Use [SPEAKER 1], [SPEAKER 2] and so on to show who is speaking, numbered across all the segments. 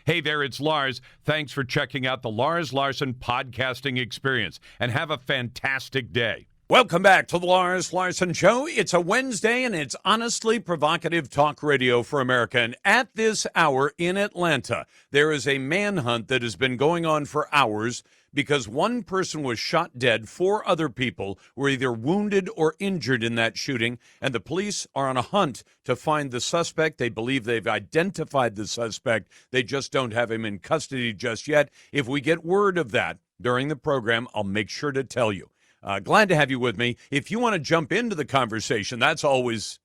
[SPEAKER 1] Hey there, it's Lars. Thanks for checking out the Lars Larson podcasting experience, and have a fantastic day. Welcome back to the Lars Larson Show. It's a Wednesday, and it's honestly provocative talk radio for America. And at this hour in Atlanta, there is a manhunt that has been going on for hours because one person was shot dead. 4 other people were either wounded or injured in that shooting, and the police are on a hunt to find the suspect. They believe they've identified the suspect. They just don't have him in custody just yet. If we get word of that during the program, I'll make sure to tell you. Glad to have you with me. If you want to jump into the conversation, that's always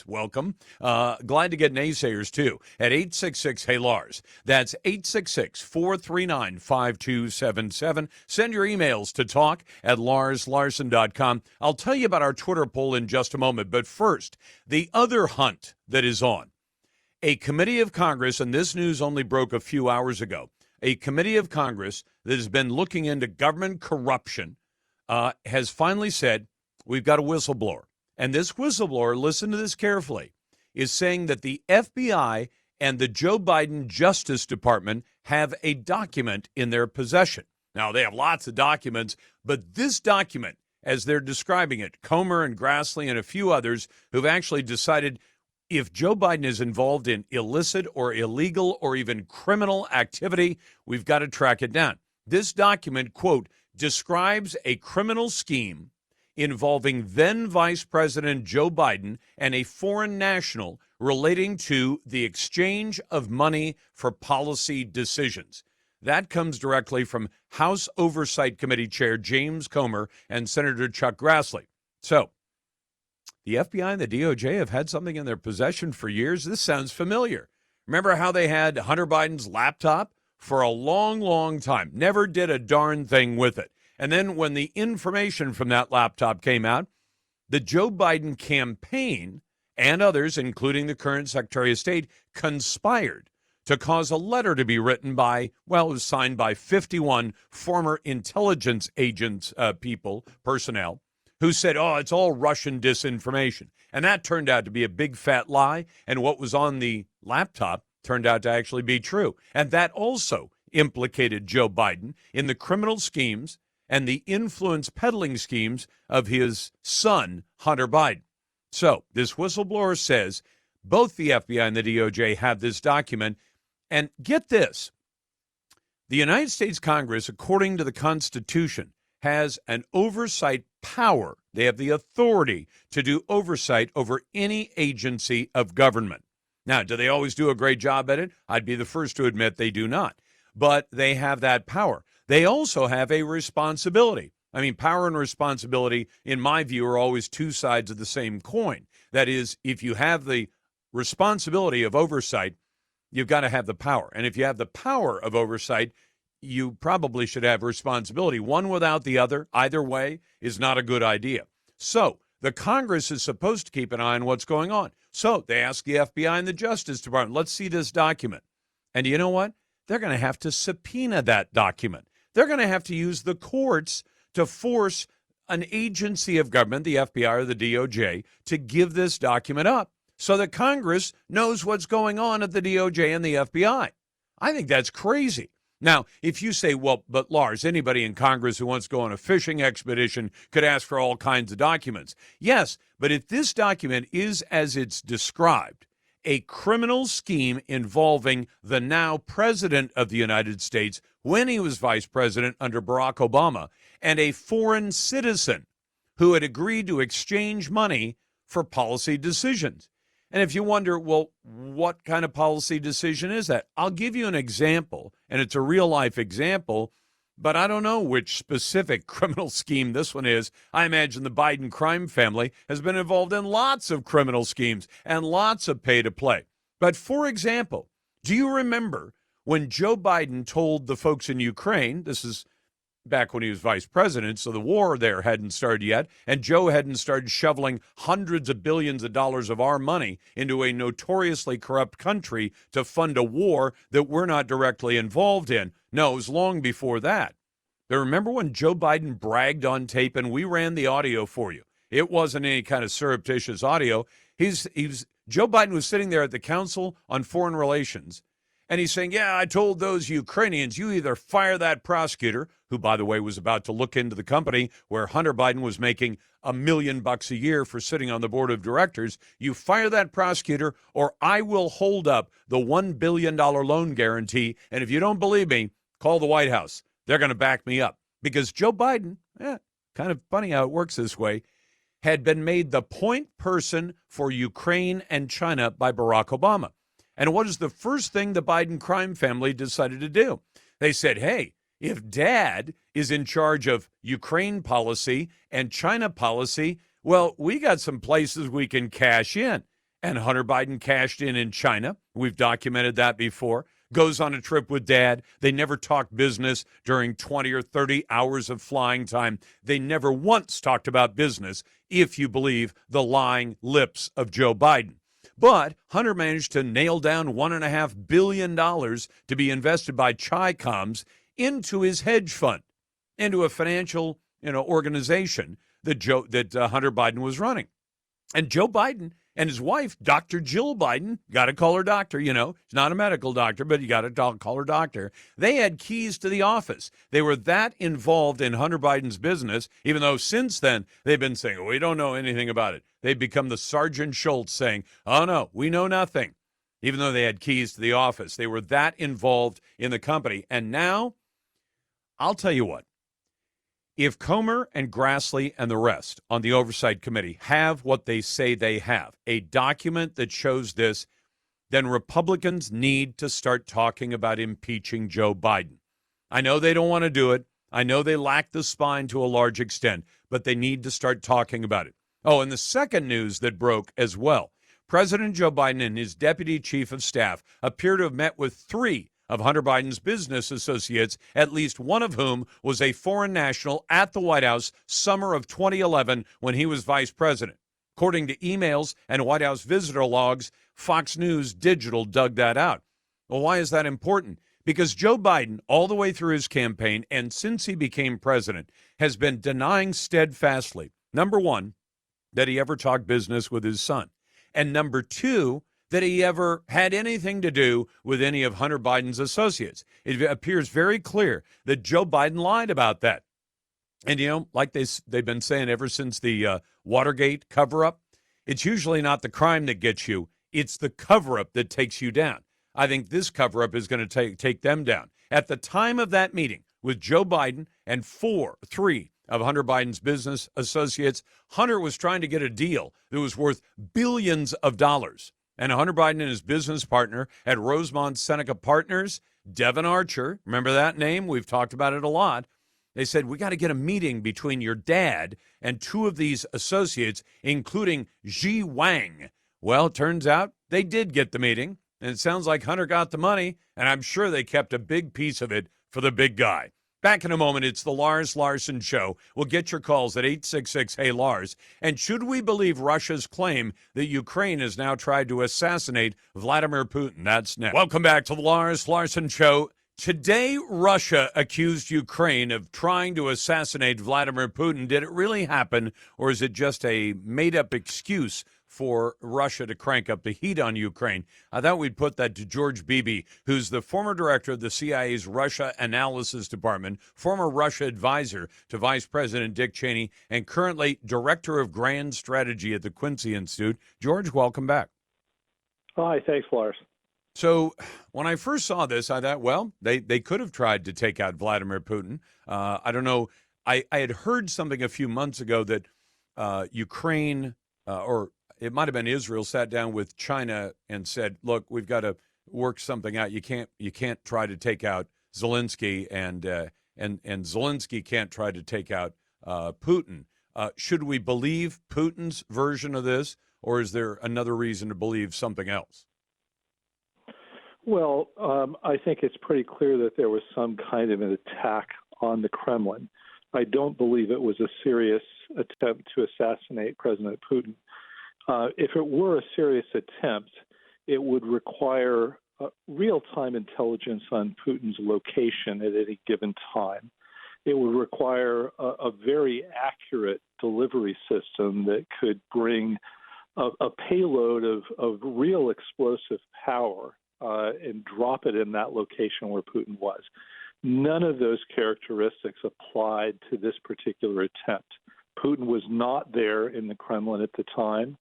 [SPEAKER 1] welcome. Glad to get naysayers, too, at 866-HEY-LARS. That's 866-439-5277. Send your emails to talk@larslarson.com. I'll tell you about our Twitter poll in just a moment. But first, the other hunt that is on. A committee of Congress, and this news only broke a few hours ago, a committee of Congress that has been looking into government corruption has finally said, we've got a whistleblower. And this whistleblower, listen to this carefully, is saying that the FBI and the Joe Biden Justice Department have a document in their possession. Now, they have lots of documents, but this document, as they're describing it, Comer and Grassley and a few others who've actually decided if Joe Biden is involved in illicit or illegal or even criminal activity, we've got to track it down. This document, quote, describes a criminal scheme involving then Vice President Joe Biden and a foreign national relating to the exchange of money for policy decisions. That comes directly from House Oversight Committee Chair James Comer and Senator Chuck Grassley. So, the FBI and the DOJ have had something in their possession for years. This sounds familiar. Remember how they had Hunter Biden's laptop? For a long, long time. Never did a darn thing with it. And then when the information from that laptop came out, the Joe Biden campaign and others, including the current Secretary of State, conspired to cause a letter to be written by, well, it was signed by 51 former intelligence agents, personnel, who said, oh, it's all Russian disinformation. And that turned out to be a big fat lie. And what was on the laptop turned out to actually be true. And that also implicated Joe Biden in the criminal schemes and the influence peddling schemes of his son, Hunter Biden. So this whistleblower says both the FBI and the DOJ have this document. And get this, the United States Congress, according to the Constitution, has an oversight power. They have the authority to do oversight over any agency of government. Now, do they always do a great job at it? I'd be the first to admit they do not. But they have that power. They also have a responsibility. I mean, power and responsibility, in my view, are always two sides of the same coin. That is, if you have the responsibility of oversight, you've got to have the power. And if you have the power of oversight, you probably should have responsibility. One without the other, either way, is not a good idea. So the Congress is supposed to keep an eye on what's going on. So they ask the FBI and the Justice Department, let's see this document. And you know what? They're going to have to subpoena that document. They're going to have to use the courts to force an agency of government, the FBI or the DOJ, to give this document up so that Congress knows what's going on at the DOJ and the FBI. I think that's crazy. Now, if you say, well, but Lars, anybody in Congress who wants to go on a fishing expedition could ask for all kinds of documents. Yes, but if this document is as it's described, a criminal scheme involving the now president of the United States when he was vice president under Barack Obama and a foreign citizen who had agreed to exchange money for policy decisions. And if you wonder, well, what kind of policy decision is that? I'll give you an example, and it's a real-life example, but I don't know which specific criminal scheme this one is. I imagine the Biden crime family has been involved in lots of criminal schemes and lots of pay-to-play. But for example, do you remember when Joe Biden told the folks in Ukraine, this is back when he was vice president, so the war there hadn't started yet, and Joe hadn't started shoveling hundreds of billions of dollars of our money into a notoriously corrupt country to fund a war that we're not directly involved in. No, it was long before that. But remember when Joe Biden bragged on tape, and we ran the audio for you. It wasn't any kind of surreptitious audio. Joe Biden was sitting there at the Council on Foreign Relations, And he's saying, yeah, I told those Ukrainians, you either fire that prosecutor, who, by the way, was about to look into the company where Hunter Biden was making $1 million a year for sitting on the board of directors. You fire that prosecutor, or I will hold up the $1 billion loan guarantee. And if you don't believe me, call the White House. They're going to back me up. Because Joe Biden, kind of funny how it works this way, had been made the point person for Ukraine and China by Barack Obama. And what is the first thing the Biden crime family decided to do? They said, hey, if Dad is in charge of Ukraine policy and China policy, well, we got some places we can cash in. And Hunter Biden cashed in China. We've documented that before. Goes on a trip with Dad. They never talked business during 20 or 30 hours of flying time. They never once talked about business, if you believe the lying lips of Joe Biden. But Hunter managed to nail down $1.5 billion to be invested by Chi-Coms into his hedge fund, into a financial organization that Hunter Biden was running. And Joe Biden and his wife, Dr. Jill Biden, got to call her doctor, she's not a medical doctor, but you got to call her doctor. They had keys to the office. They were that involved in Hunter Biden's business, even though since then they've been saying, we don't know anything about it. They've become the Sergeant Schultz saying, oh, no, we know nothing, even though they had keys to the office. They were that involved in the company. And now, I'll tell you what. If Comer and Grassley and the rest on the Oversight Committee have what they say they have, a document that shows this, then Republicans need to start talking about impeaching Joe Biden. I know they don't want to do it. I know they lack the spine to a large extent, but they need to start talking about it. Oh, and the second news that broke as well, President Joe Biden and his deputy chief of staff appear to have met with 3 of Hunter Biden's business associates, at least one of whom was a foreign national at the White House summer of 2011 when he was vice president. According to emails and White House visitor logs, Fox News Digital dug that out. Well, why is that important? Because Joe Biden, all the way through his campaign and since he became president, has been denying steadfastly, number one, that he ever talked business with his son, and number two, that he ever had anything to do with any of Hunter Biden's associates. It appears very clear that Joe Biden lied about that. And, like they've been saying ever since the Watergate cover-up, it's usually not the crime that gets you. It's the cover-up that takes you down. I think this cover-up is going to take them down. At the time of that meeting with Joe Biden and 3 of Hunter Biden's business associates, Hunter was trying to get a deal that was worth billions of dollars. And Hunter Biden and his business partner at Rosemont Seneca Partners, Devin Archer, remember that name? We've talked about it a lot. They said, we got to get a meeting between your dad and 2 of these associates, including Ji Wang. Well, it turns out they did get the meeting, and it sounds like Hunter got the money, and I'm sure they kept a big piece of it for the big guy. Back in a moment, it's the Lars Larson Show. We'll get your calls at 866-HEY-LARS. And should we believe Russia's claim that Ukraine has now tried to assassinate Vladimir Putin? That's next. Welcome back to the Lars Larson Show. Today, Russia accused Ukraine of trying to assassinate Vladimir Putin. Did it really happen, or is it just a made-up excuse for Russia to crank up the heat on Ukraine? I thought we'd put that to George Beebe, who's the former director of the CIA's Russia Analysis Department, former Russia advisor to Vice President Dick Cheney, and currently director of Grand Strategy at the Quincy Institute. George, welcome back.
[SPEAKER 2] Hi, thanks, Lars.
[SPEAKER 1] So when I first saw this, I thought, well, they could have tried to take out Vladimir Putin. I don't know. I had heard something a few months ago that Ukraine or it might have been Israel sat down with China and said, look, we've got to work something out. You can't try to take out Zelensky and Zelensky can't try to take out Putin. Should we believe Putin's version of this, or is there another reason to believe something else?
[SPEAKER 2] Well, I think it's pretty clear that there was some kind of an attack on the Kremlin. I don't believe it was a serious attempt to assassinate President Putin. If it were a serious attempt, it would require real-time intelligence on Putin's location at any given time. It would require a very accurate delivery system that could bring a payload of real explosive power and drop it in that location where Putin was. None of those characteristics applied to this particular attempt. Putin was not there in the Kremlin at the time.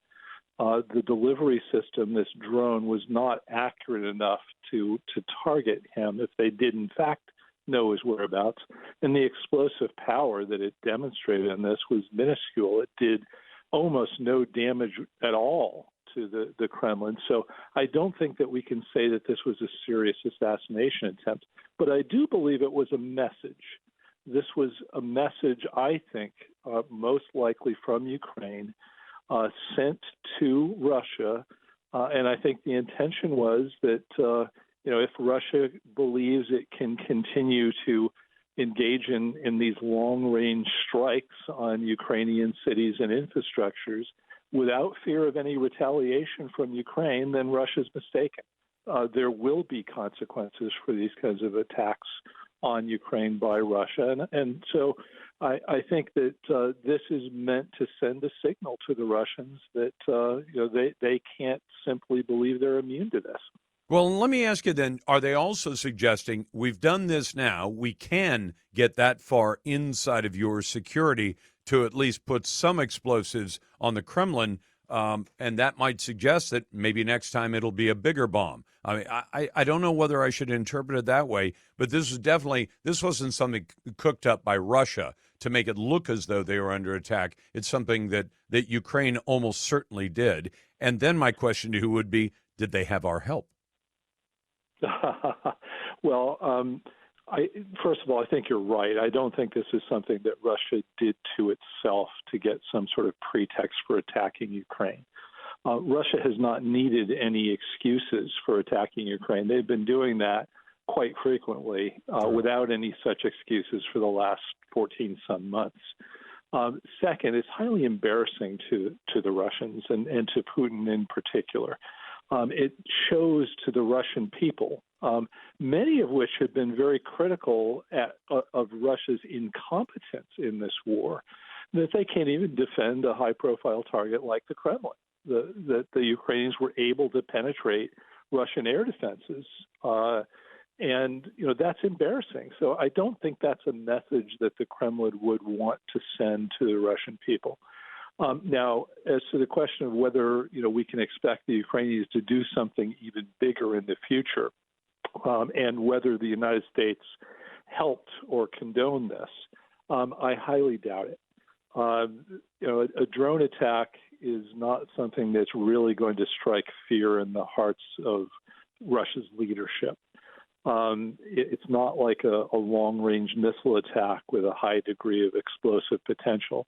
[SPEAKER 2] The delivery system, this drone, was not accurate enough to target him if they did, in fact, know his whereabouts. And the explosive power that it demonstrated in this was minuscule. It did almost no damage at all to the Kremlin. So I don't think that we can say that this was a serious assassination attempt. But I do believe it was a message. This was a message, I think, most likely from Ukraine, sent to Russia. And I think the intention was that, if Russia believes it can continue to engage in these long-range strikes on Ukrainian cities and infrastructures without fear of any retaliation from Ukraine, then Russia's mistaken. There will be consequences for these kinds of attacks on Ukraine by Russia. And so I think that this is meant to send a signal to the Russians that they can't simply believe they're immune to this.
[SPEAKER 1] Well, let me ask you then, are they also suggesting we've done this now, we can get that far inside of your security to at least put some explosives on the Kremlin, and that might suggest that maybe next time it'll be a bigger bomb? I mean, I don't know whether I should interpret it that way, but this wasn't something cooked up by Russia to make it look as though they were under attack. It's something that Ukraine almost certainly did. And then my question to you would be, did they have our help?
[SPEAKER 2] Well, first of all, I think you're right. I don't think this is something that Russia did to itself to get some sort of pretext for attacking Ukraine. Russia has not needed any excuses for attacking Ukraine. They've been doing that quite frequently without any such excuses for the last 14-some months. Second, it's highly embarrassing to the Russians and to Putin in particular. It shows to the Russian people, many of which have been very critical of Russia's incompetence in this war, that they can't even defend a high-profile target like the Kremlin, that the Ukrainians were able to penetrate Russian air defenses. And that's embarrassing. So I don't think that's a message that the Kremlin would want to send to the Russian people. Now, as to the question of whether we can expect the Ukrainians to do something even bigger in the future, and whether the United States helped or condoned this, I highly doubt it. A drone attack is not something that's really going to strike fear in the hearts of Russia's leadership. It's not like a long-range missile attack with a high degree of explosive potential.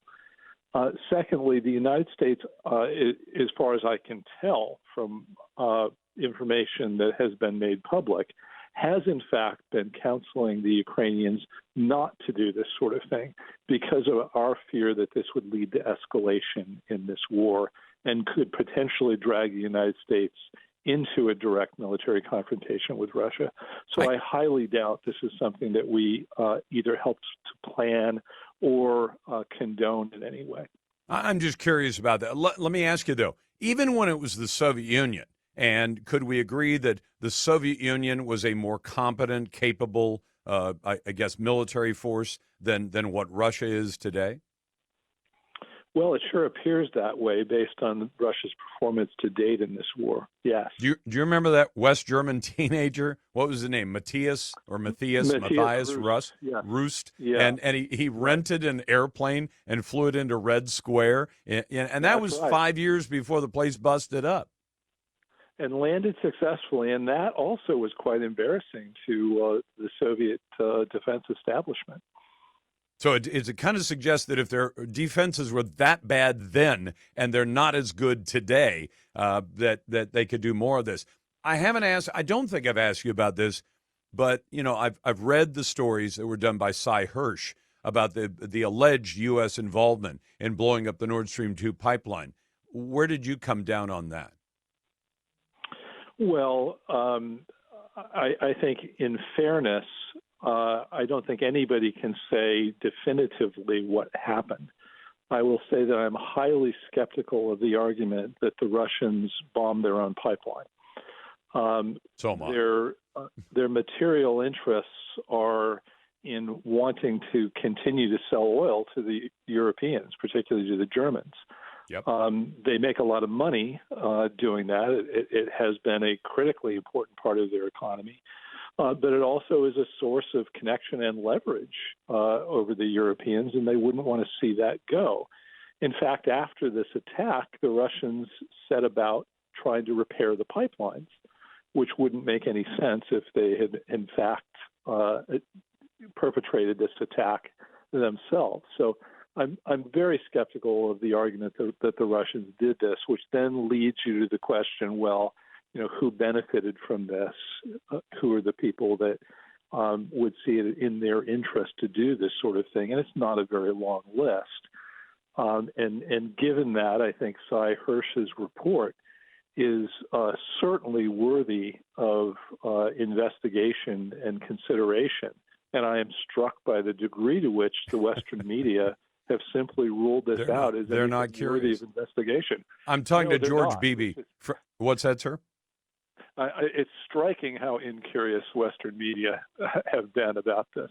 [SPEAKER 2] Secondly, the United States, as far as I can tell from information that has been made public, has in fact been counseling the Ukrainians not to do this sort of thing because of our fear that this would lead to escalation in this war and could potentially drag the United States into a direct military confrontation with Russia. So I highly doubt this is something that we either helped to plan or condoned in any way.
[SPEAKER 1] I'm just curious about that. Let me ask you, though, even when it was the Soviet Union, and could we agree that the Soviet Union was a more competent, capable, I guess, military force than what Russia is today?
[SPEAKER 2] Well, it sure appears that way based on Russia's performance to date in this war. Yes.
[SPEAKER 1] Do you remember that West German teenager? What was his name? Matthias Rust?
[SPEAKER 2] Yeah.
[SPEAKER 1] Rust.
[SPEAKER 2] Yeah.
[SPEAKER 1] And he rented an airplane and flew it into Red Square. And that was right. 5 years before the place busted up.
[SPEAKER 2] And landed successfully. And that also was quite embarrassing to the Soviet defense establishment.
[SPEAKER 1] So it kind of suggests that if their defenses were that bad then and they're not as good today, that they could do more of this. I don't think I've asked you about this, but I've read the stories that were done by Cy Hirsch about the alleged U.S. involvement in blowing up the Nord Stream 2 pipeline. Where did you come down on that?
[SPEAKER 2] Well, I think in fairness, I don't think anybody can say definitively what happened. I will say that I'm highly skeptical of the argument that the Russians bombed their own pipeline.
[SPEAKER 1] So am I.
[SPEAKER 2] Their material interests are in wanting to continue to sell oil to the Europeans, particularly to the Germans.
[SPEAKER 1] Yep.
[SPEAKER 2] They make a lot of money doing that. It has been a critically important part of their economy. But it also is a source of connection and leverage over the Europeans, and they wouldn't want to see that go. In fact, after this attack, the Russians set about trying to repair the pipelines, which wouldn't make any sense if they had, in fact, perpetrated this attack themselves. So I'm very skeptical of the argument that the Russians did this, which then leads you to the question, well, who benefited from this? Who are the people that would see it in their interest to do this sort of thing? And it's not a very long list. And given that, I think Cy Hirsch's report is certainly worthy of investigation and consideration. And I am struck by the degree to which the Western media have simply ruled this out as
[SPEAKER 1] they're not
[SPEAKER 2] worthy
[SPEAKER 1] curious
[SPEAKER 2] of investigation.
[SPEAKER 1] I'm talking to George
[SPEAKER 2] not.
[SPEAKER 1] Beebe. What's that, sir?
[SPEAKER 2] It's striking how incurious Western media have been about this.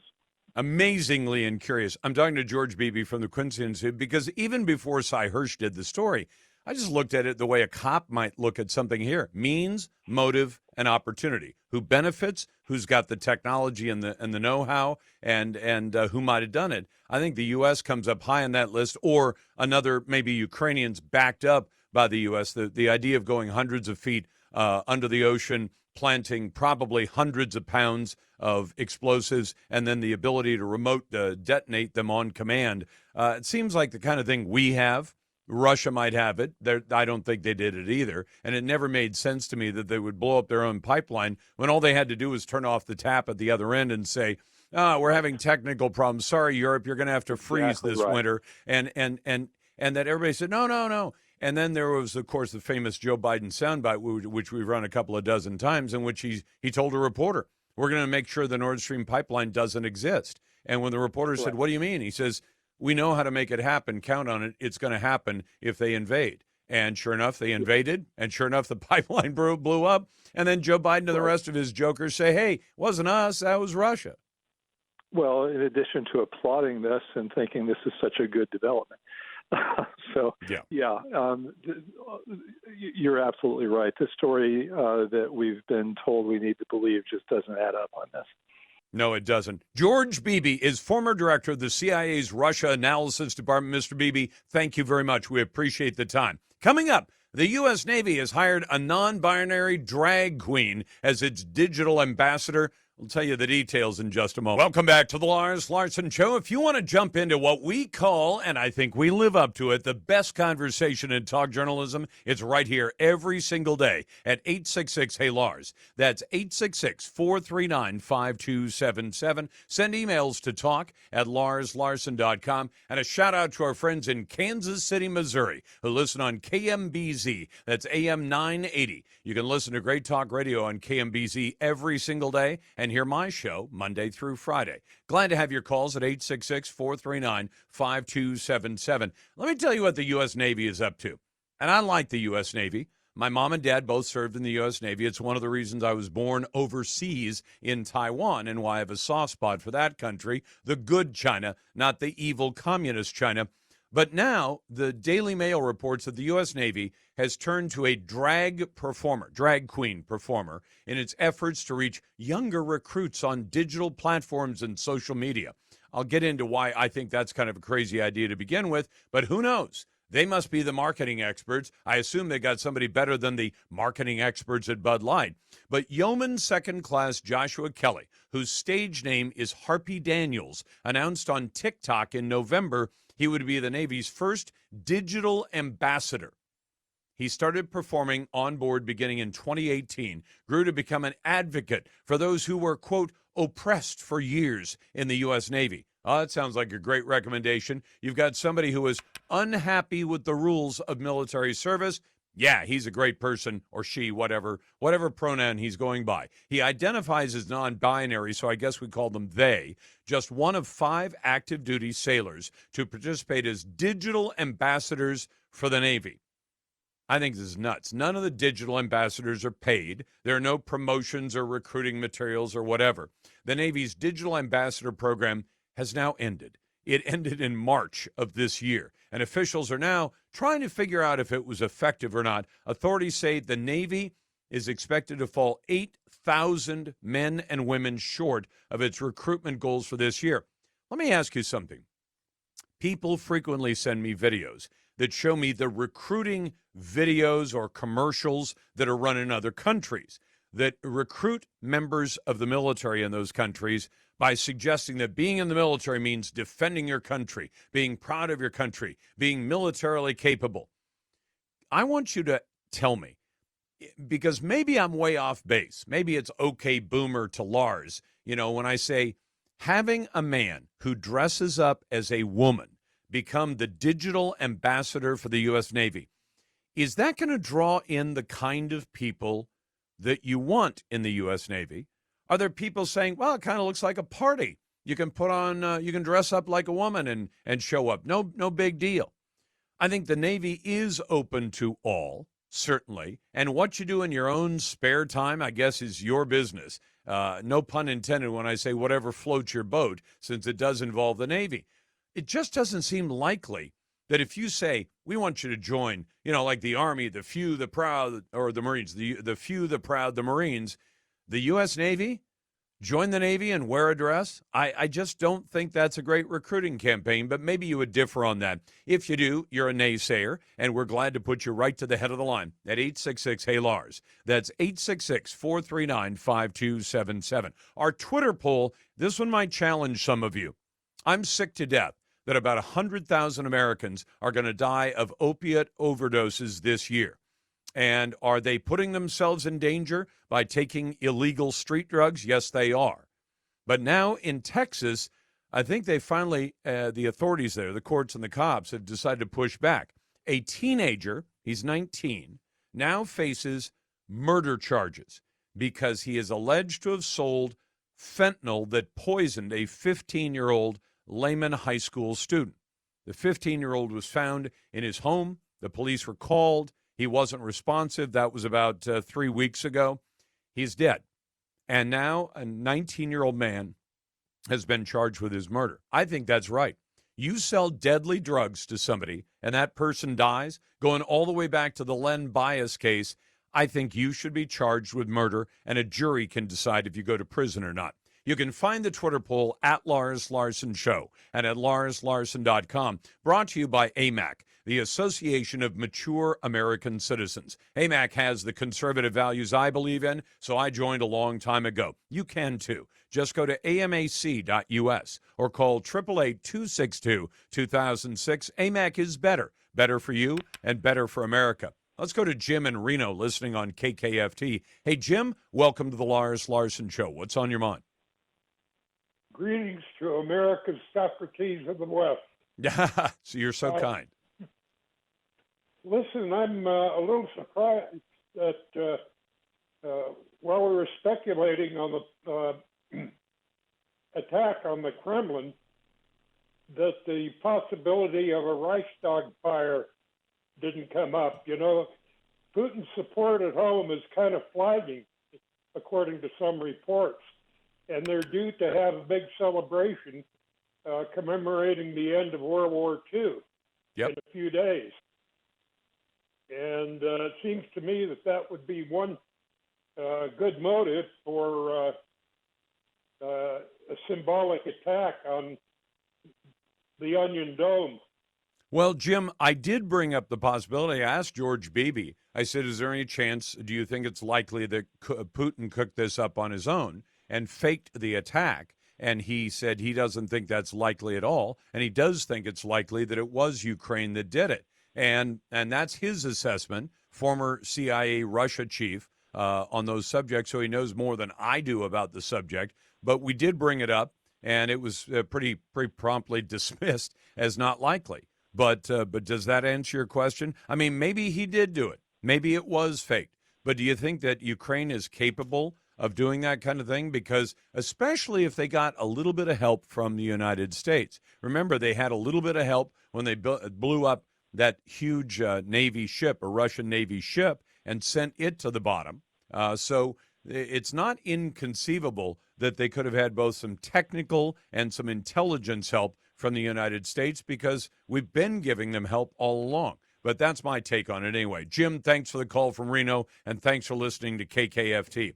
[SPEAKER 1] Amazingly incurious. I'm talking to George Beebe from the Quincy Institute because even before Cy Hirsch did the story, I just looked at it the way a cop might look at something here. Means, motive, and opportunity. Who benefits, who's got the technology and the know-how, and who might have done it. I think the U.S. comes up high on that list, or another, maybe Ukrainians backed up by the U.S. The idea of going hundreds of feet under the ocean, planting probably hundreds of pounds of explosives, and then the ability to remote detonate them on command. It seems like the kind of thing we have. Russia might have it. I don't think they did it either. And it never made sense to me that they would blow up their own pipeline when all they had to do was turn off the tap at the other end and say, we're having technical problems. Sorry, Europe, you're going to have to freeze this winter. And that everybody said, no. And then there was, of course, the famous Joe Biden soundbite, which we've run a couple of dozen times, in which he told a reporter, we're going to make sure the Nord Stream pipeline doesn't exist. And when the reporter said, what do you mean? He says, we know how to make it happen. Count on it. It's going to happen if they invade. And sure enough, they invaded. And sure enough, the pipeline blew up. And then Joe Biden and the rest of his jokers say, hey, it wasn't us. That was Russia.
[SPEAKER 2] Well, in addition to applauding this and thinking this is such a good development. You're absolutely right. The story that we've been told we need to believe just doesn't add up on this.
[SPEAKER 1] No, it doesn't. George Beebe is former director of the CIA's Russia Analysis Department. Mr. Beebe, thank you very much. We appreciate the time. Coming up, the U.S. Navy has hired a non-binary drag queen as its digital ambassador. We'll tell you the details in just a moment. Welcome back to the Lars Larson Show. If you want to jump into what we call, and I think we live up to it, the best conversation in talk journalism, it's right here every single day at 866-HEY-LARS. That's 866-439-5277. Send emails to talk@larslarson.com. And a shout out to our friends in Kansas City, Missouri, who listen on KMBZ. That's AM 980. You can listen to Great Talk Radio on KMBZ every single day and hear my show Monday through Friday. Glad to have your calls at 866-439-5277. Let me tell you what the U.S. Navy is up to. And I like the U.S. Navy. My mom and dad both served in the U.S. Navy. It's one of the reasons I was born overseas in Taiwan and why I have a soft spot for that country, the good China, not the evil communist China. But now the Daily Mail reports that the U.S. Navy has turned to a drag queen performer, in its efforts to reach younger recruits on digital platforms and social media. I'll get into why I think that's kind of a crazy idea to begin with, but who knows? They must be the marketing experts. I assume they got somebody better than the marketing experts at Bud Light. But Yeoman Second Class Joshua Kelly, whose stage name is Harpy Daniels, announced on TikTok in November he would be the Navy's first digital ambassador. He started performing on board beginning in 2018, grew to become an advocate for those who were, quote, oppressed for years in the U.S. Navy. Oh, that sounds like a great recommendation. You've got somebody who is unhappy with the rules of military service. Yeah, he's a great person, or she, whatever pronoun he's going by. He identifies as non-binary, so I guess we call them they. Just one of 5 active duty sailors to participate as digital ambassadors for the Navy. I think this is nuts. None of the digital ambassadors are paid. There are no promotions or recruiting materials or whatever. The Navy's digital ambassador program has now ended. It ended in March of this year, and officials are now trying to figure out if it was effective or not. Authorities say the Navy is expected to fall 8,000 men and women short of its recruitment goals for this year. Let me ask you something. People frequently send me videos that show me the recruiting videos or commercials that are run in other countries that recruit members of the military in those countries by suggesting that being in the military means defending your country, being proud of your country, being militarily capable. I want you to tell me, because maybe I'm way off base. Maybe it's okay boomer to Lars, when I say having a man who dresses up as a woman become the digital ambassador for the U.S. Navy. Is that going to draw in the kind of people that you want in the U.S. Navy? Are there people saying, well, it kind of looks like a party. You can put on, you can dress up like a woman and show up. No big deal. I think the Navy is open to all, certainly. And what you do in your own spare time, I guess, is your business. No pun intended when I say whatever floats your boat, since it does involve the Navy. It just doesn't seem likely that if you say, we want you to join, like the Army, the few, the proud, or the Marines, the few, the proud, the Marines, the U.S. Navy, join the Navy and wear a dress. I just don't think that's a great recruiting campaign, but maybe you would differ on that. If you do, you're a naysayer, and we're glad to put you right to the head of the line at 866-HEY-LARS. That's 866-439-5277. Our Twitter poll, this one might challenge some of you. I'm sick to death that about 100,000 Americans are going to die of opiate overdoses this year. And are they putting themselves in danger by taking illegal street drugs? Yes, they are. But now in Texas, I think they finally, the authorities there, the courts and the cops, have decided to push back. A teenager, he's 19, now faces murder charges because he is alleged to have sold fentanyl that poisoned a 15-year-old Lehman High School student. The 15-year-old was found in his home. The police were called. He wasn't responsive. That was about 3 weeks ago. He's dead. And now a 19-year-old man has been charged with his murder. I think that's right. You sell deadly drugs to somebody and that person dies, going all the way back to the Len Bias case, I think you should be charged with murder, and a jury can decide if you go to prison or not. You can find the Twitter poll at Lars Larson Show and at larslarson.com. Brought to you by AMAC, the Association of Mature American Citizens. AMAC has the conservative values I believe in, so I joined a long time ago. You can too. Just go to amac.us or call 888-262-2006. AMAC is better. Better for you and better for America. Let's go to Jim in Reno listening on KKFT. Hey, Jim, welcome to the Lars Larson Show. What's on your mind?
[SPEAKER 3] Greetings to America's Socrates of the West.
[SPEAKER 1] So you're so kind.
[SPEAKER 3] Listen, I'm a little surprised that while we were speculating on the attack on the Kremlin, that the possibility of a Reichstag fire didn't come up. Putin's support at home is kind of flagging, according to some reports. And they're due to have a big celebration commemorating the end of World War II in a few days. And it seems to me that would be one good motive for a symbolic attack on the Onion Dome.
[SPEAKER 1] Well, Jim, I did bring up the possibility. I asked George Beebe, I said, is there any chance, do you think it's likely that Putin cooked this up on his own and faked the attack? And he said he doesn't think that's likely at all. And he does think it's likely that it was Ukraine that did it. And that's his assessment, former CIA Russia chief on those subjects. So he knows more than I do about the subject. But we did bring it up, and it was pretty promptly dismissed as not likely. But does that answer your question? I mean, maybe he did do it. Maybe it was faked. But do you think that Ukraine is capable of doing that kind of thing? Because especially if they got a little bit of help from the United States. Remember, they had a little bit of help when they blew up that huge Navy ship, a Russian Navy ship, and sent it to the bottom. So it's not inconceivable that they could have had both some technical and some intelligence help from the United States, because we've been giving them help all along. But that's my take on it anyway. Jim, thanks for the call from Reno, and thanks for listening to KKFT.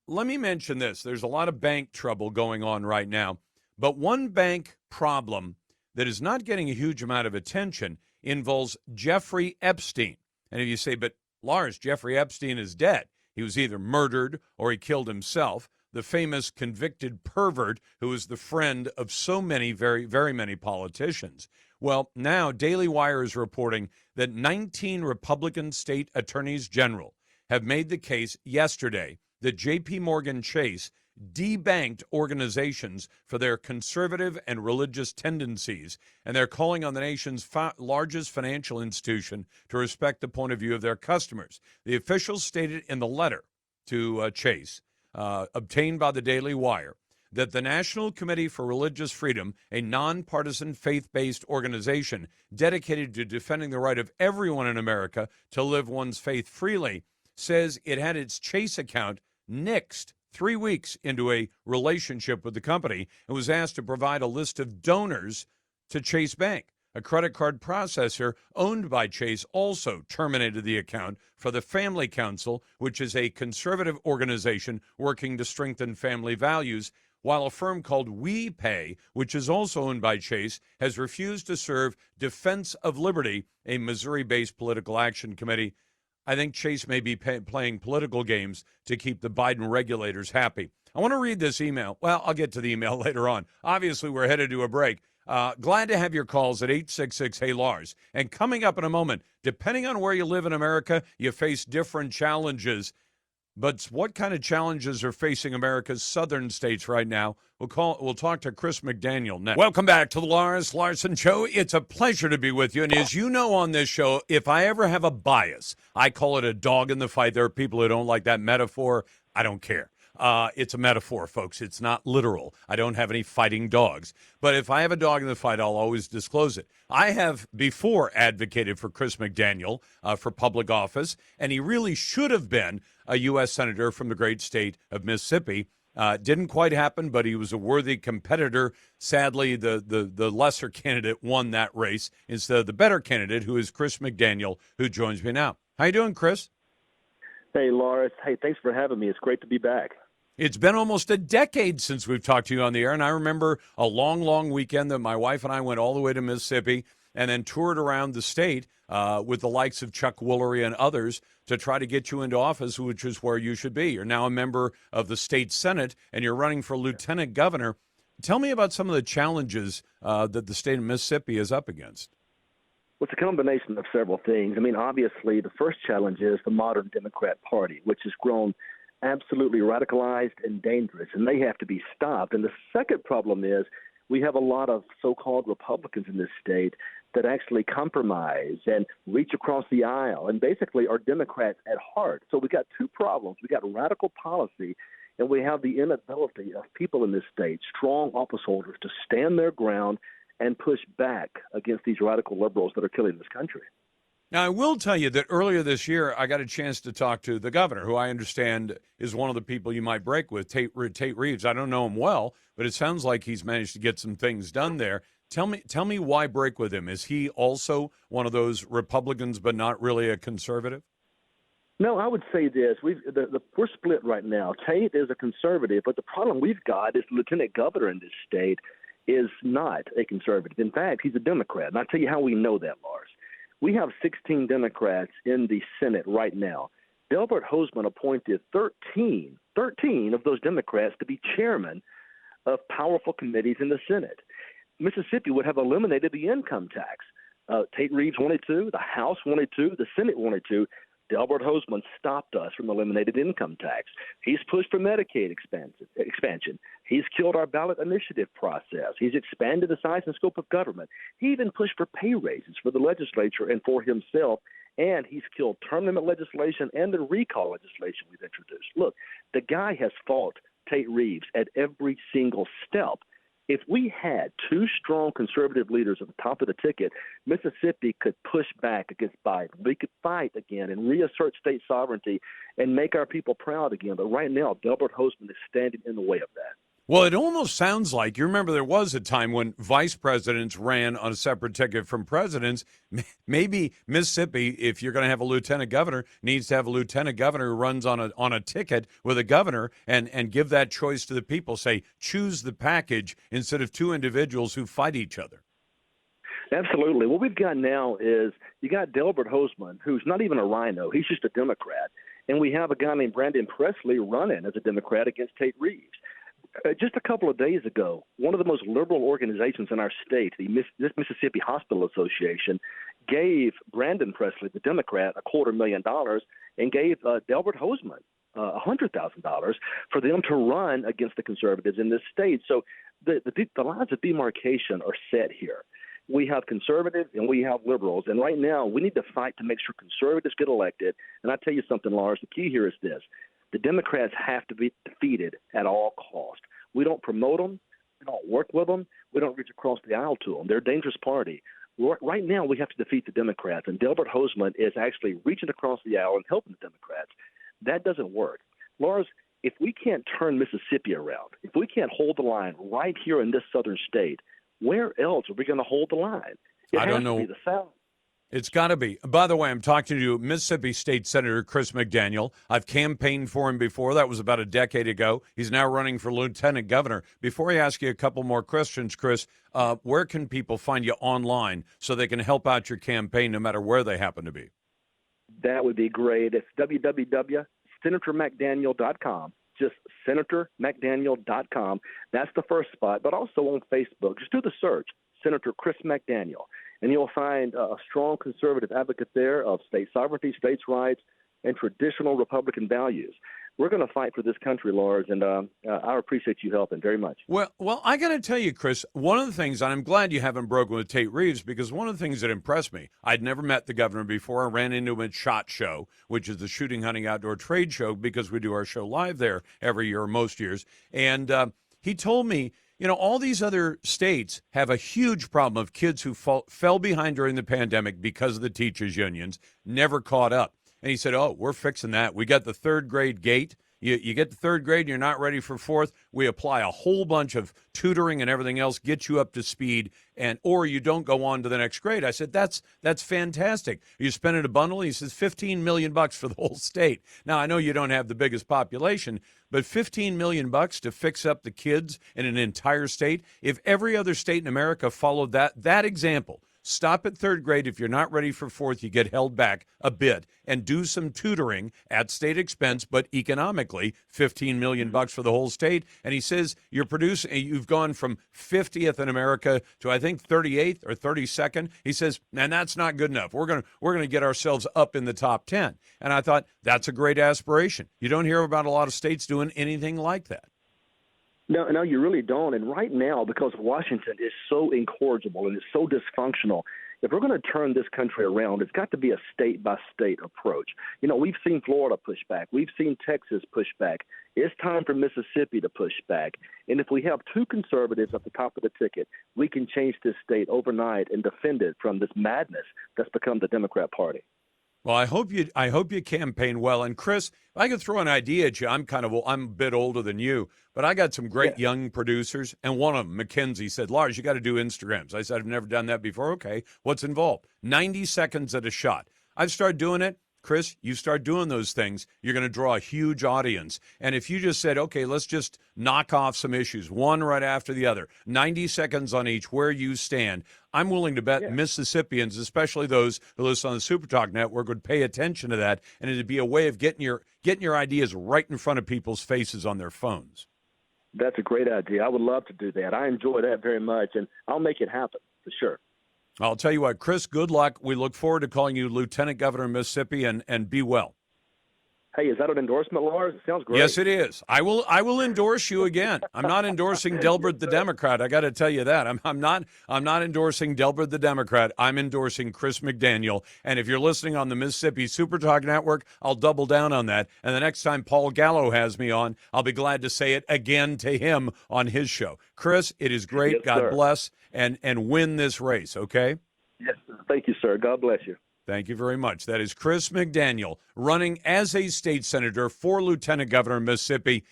[SPEAKER 1] Let me mention this. There's a lot of bank trouble going on right now, but one bank problem that is not getting a huge amount of attention involves Jeffrey Epstein. And if you say, but Lars, Jeffrey Epstein is dead. He was either murdered or he killed himself. The famous convicted pervert who was the friend of so many, very, very many politicians. Well, now Daily Wire is reporting that 19 Republican state attorneys general have made the case yesterday that J.P. Morgan Chase debanked organizations for their conservative and religious tendencies, and they're calling on the nation's largest financial institution to respect the point of view of their customers. The officials stated in the letter to Chase, obtained by the Daily Wire, that the National Committee for Religious Freedom, a nonpartisan faith-based organization dedicated to defending the right of everyone in America to live one's faith freely, says it had its Chase account nixed 3 weeks into a relationship with the company and was asked to provide a list of donors to Chase Bank. A credit card processor owned by Chase also terminated the account for the Family Council, which is a conservative organization working to strengthen family values, while a firm called WePay, which is also owned by Chase, has refused to serve Defense of Liberty, a Missouri-based political action committee. I think Chase may be playing political games to keep the Biden regulators happy. I want to read this email. Well, I'll get to the email later on. Obviously, we're headed to a break. Glad to have your calls at 866-HEY-LARS. And coming up in a moment, depending on where you live in America, you face different challenges. But what kind of challenges are facing America's southern states right now? We'll talk to Chris McDaniel next. Welcome back to the Lars Larson Show. It's a pleasure to be with you. And as you know on this show, if I ever have a bias, I call it a dog in the fight. There are people who don't like that metaphor. I don't care. It's a metaphor, folks. It's not literal. I don't have any fighting dogs. But if I have a dog in the fight, I'll always disclose it. I have before advocated for Chris McDaniel for public office, and he really should have been a U.S. Senator from the great state of Mississippi. Didn't quite happen, but he was a worthy competitor. Sadly, the lesser candidate won that race instead of the better candidate, who is Chris McDaniel, who joins me now. How you doing, Chris?
[SPEAKER 4] Hey, Lars. Hey, thanks for having me. It's great to be back.
[SPEAKER 1] It's been almost a decade since we've talked to you on the air, and I remember a long, long weekend that my wife and I went all the way to Mississippi and then toured around the state with the likes of Chuck Woolery and others to try to get you into office, which is where you should be. You're now a member of the state Senate, and you're running for lieutenant governor. Tell me about some of the challenges that the state of Mississippi is up against.
[SPEAKER 4] Well, it's a combination of several things. I mean, obviously, the first challenge is the modern Democrat Party, which has grown absolutely radicalized and dangerous, and they have to be stopped. And the second problem is we have a lot of so-called Republicans in this state that actually compromise and reach across the aisle and basically are Democrats at heart. So we got two problems. We got radical policy, and we have the inability of people in this state, strong office holders, to stand their ground and push back against these radical liberals that are killing this country.
[SPEAKER 1] Now, I will tell you that earlier this year, I got a chance to talk to the governor, who I understand is one of the people you might break with, Tate Reeves. I don't know him well, but it sounds like he's managed to get some things done there. Tell me why break with him? Is he also one of those Republicans but not really a conservative?
[SPEAKER 4] No, I would say this. We're split right now. Tate is a conservative, but the problem we've got is the lieutenant governor in this state is not a conservative. In fact, he's a Democrat. And I'll tell you how we know that, Lars. We have 16 Democrats in the Senate right now. Delbert Hosemann appointed 13 of those Democrats to be chairman of powerful committees in the Senate. Mississippi would have eliminated the income tax. Tate Reeves wanted to, the House wanted to, the Senate wanted to. Delbert Hosemann stopped us from eliminated income tax. He's pushed for Medicaid expansion. He's killed our ballot initiative process. He's expanded the size and scope of government. He even pushed for pay raises for the legislature and for himself. And he's killed term limit legislation and the recall legislation we've introduced. Look, the guy has fought Tate Reeves at every single step. If we had two strong conservative leaders at the top of the ticket, Mississippi could push back against Biden. We could fight again and reassert state sovereignty and make our people proud again. But right now, Delbert Hosemann is standing in the way of that.
[SPEAKER 1] Well, it almost sounds like, you remember there was a time when vice presidents ran on a separate ticket from presidents. Maybe Mississippi, if you're going to have a lieutenant governor, needs to have a lieutenant governor who runs on a ticket with a governor and give that choice to the people. Say, choose the package instead of two individuals who fight each other.
[SPEAKER 4] Absolutely. What we've got now is you got Delbert Hosemann, who's not even a rhino. He's just a Democrat. And we have a guy named Brandon Presley running as a Democrat against Tate Reeves. Just a couple of days ago, one of the most liberal organizations in our state, the Mississippi Hospital Association, gave Brandon Presley, the Democrat, $250,000 and gave Delbert Hosemann $100,000 for them to run against the conservatives in this state. So the lines of demarcation are set here. We have conservatives and we have liberals, and right now we need to fight to make sure conservatives get elected. And I tell you something, Lars, the key here is this. The Democrats have to be defeated at all costs. We don't promote them. We don't work with them. We don't reach across the aisle to them. They're a dangerous party. Right now, we have to defeat the Democrats, and Delbert Hosemann is actually reaching across the aisle and helping the Democrats. That doesn't work. Lars, if we can't turn Mississippi around, if we can't hold the line right here in this southern state, where else are we going to hold the line?
[SPEAKER 1] I don't know.
[SPEAKER 4] It has to be the South.
[SPEAKER 1] It's got to be. By the way, I'm talking to Mississippi State Senator Chris McDaniel. I've campaigned for him before. That was about a decade ago. He's now running for lieutenant governor. Before I ask you a couple more questions, Chris, where can people find you online so they can help out your campaign no matter where they happen to be?
[SPEAKER 4] That would be great. It's www.senatormcdaniel.com. Just senatormcdaniel.com. That's the first spot, but also on Facebook. Just do the search, Senator Chris McDaniel, and you'll find a strong conservative advocate there of state sovereignty, states' rights, and traditional Republican values. We're going to fight for this country, Lars, and I appreciate you helping very much.
[SPEAKER 1] Well, I got to tell you, Chris, one of the things, and I'm glad you haven't broken with Tate Reeves, because one of the things that impressed me, I'd never met the governor before. I ran into him at SHOT Show, which is the Shooting, Hunting, Outdoor Trade Show, because we do our show live there every year, or most years. And he told me, you know, all these other states have a huge problem of kids who fell behind during the pandemic because of the teachers' unions, never caught up. And he said, oh, we're fixing that. We got the third grade gate. You get to third grade, you're not ready for fourth. We apply a whole bunch of tutoring and everything else, get you up to speed, or you don't go on to the next grade. I said, that's fantastic. Are you spending a bundle? He says, $15 million for the whole state. Now, I know you don't have the biggest population, but $15 million to fix up the kids in an entire state. If every other state in America followed that example, stop at third grade. If you're not ready for fourth, you get held back a bit, and do some tutoring at state expense, but economically, $15 million for the whole state. And he says you've gone from 50th in America to, I think, 38th or 32nd. He says, and that's not good enough. We're gonna get ourselves up in the top 10. And I thought, that's a great aspiration. You don't hear about a lot of states doing anything like that.
[SPEAKER 4] No, you really don't. And right now, because Washington is so incorrigible and it's so dysfunctional, if we're going to turn this country around, it's got to be a state-by-state approach. You know, we've seen Florida push back. We've seen Texas push back. It's time for Mississippi to push back. And if we have two conservatives at the top of the ticket, we can change this state overnight and defend it from this madness that's become the Democrat Party.
[SPEAKER 1] Well, I hope you campaign well. And Chris, if I could throw an idea at you, I'm a bit older than you, but I got some great young producers, and one of them, Mackenzie, said, Lars, you got to do Instagrams. I said, I've never done that before. Okay, what's involved? 90 seconds at a shot. I've started doing it. Chris, you start doing those things, you're going to draw a huge audience. And if you just said, okay, let's just knock off some issues, one right after the other, 90 seconds on each, where you stand, I'm willing to bet Mississippians, especially those who listen on the SuperTalk Network, would pay attention to that, and it'd be a way of getting your ideas right in front of people's faces on their phones.
[SPEAKER 4] That's a great idea. I would love to do that. I enjoy that very much, and I'll make it happen for sure.
[SPEAKER 1] I'll tell you what, Chris, good luck. We look forward to calling you Lieutenant Governor of Mississippi, and be well.
[SPEAKER 4] Hey, is that an endorsement, Lars? It sounds great.
[SPEAKER 1] Yes, it is. I will endorse you again. I'm not endorsing Delbert the Democrat. I got to tell you that. I'm not endorsing Delbert the Democrat. I'm endorsing Chris McDaniel. And if you're listening on the Mississippi Super Talk Network, I'll double down on that. And the next time Paul Gallo has me on, I'll be glad to say it again to him on his show. Chris, it is great.
[SPEAKER 4] Yes,
[SPEAKER 1] God
[SPEAKER 4] sir.
[SPEAKER 1] bless and win this race, okay?
[SPEAKER 4] Yes, sir. Thank you, sir. God bless you.
[SPEAKER 1] Thank you very much. That is Chris McDaniel running as a state senator for lieutenant governor of Mississippi.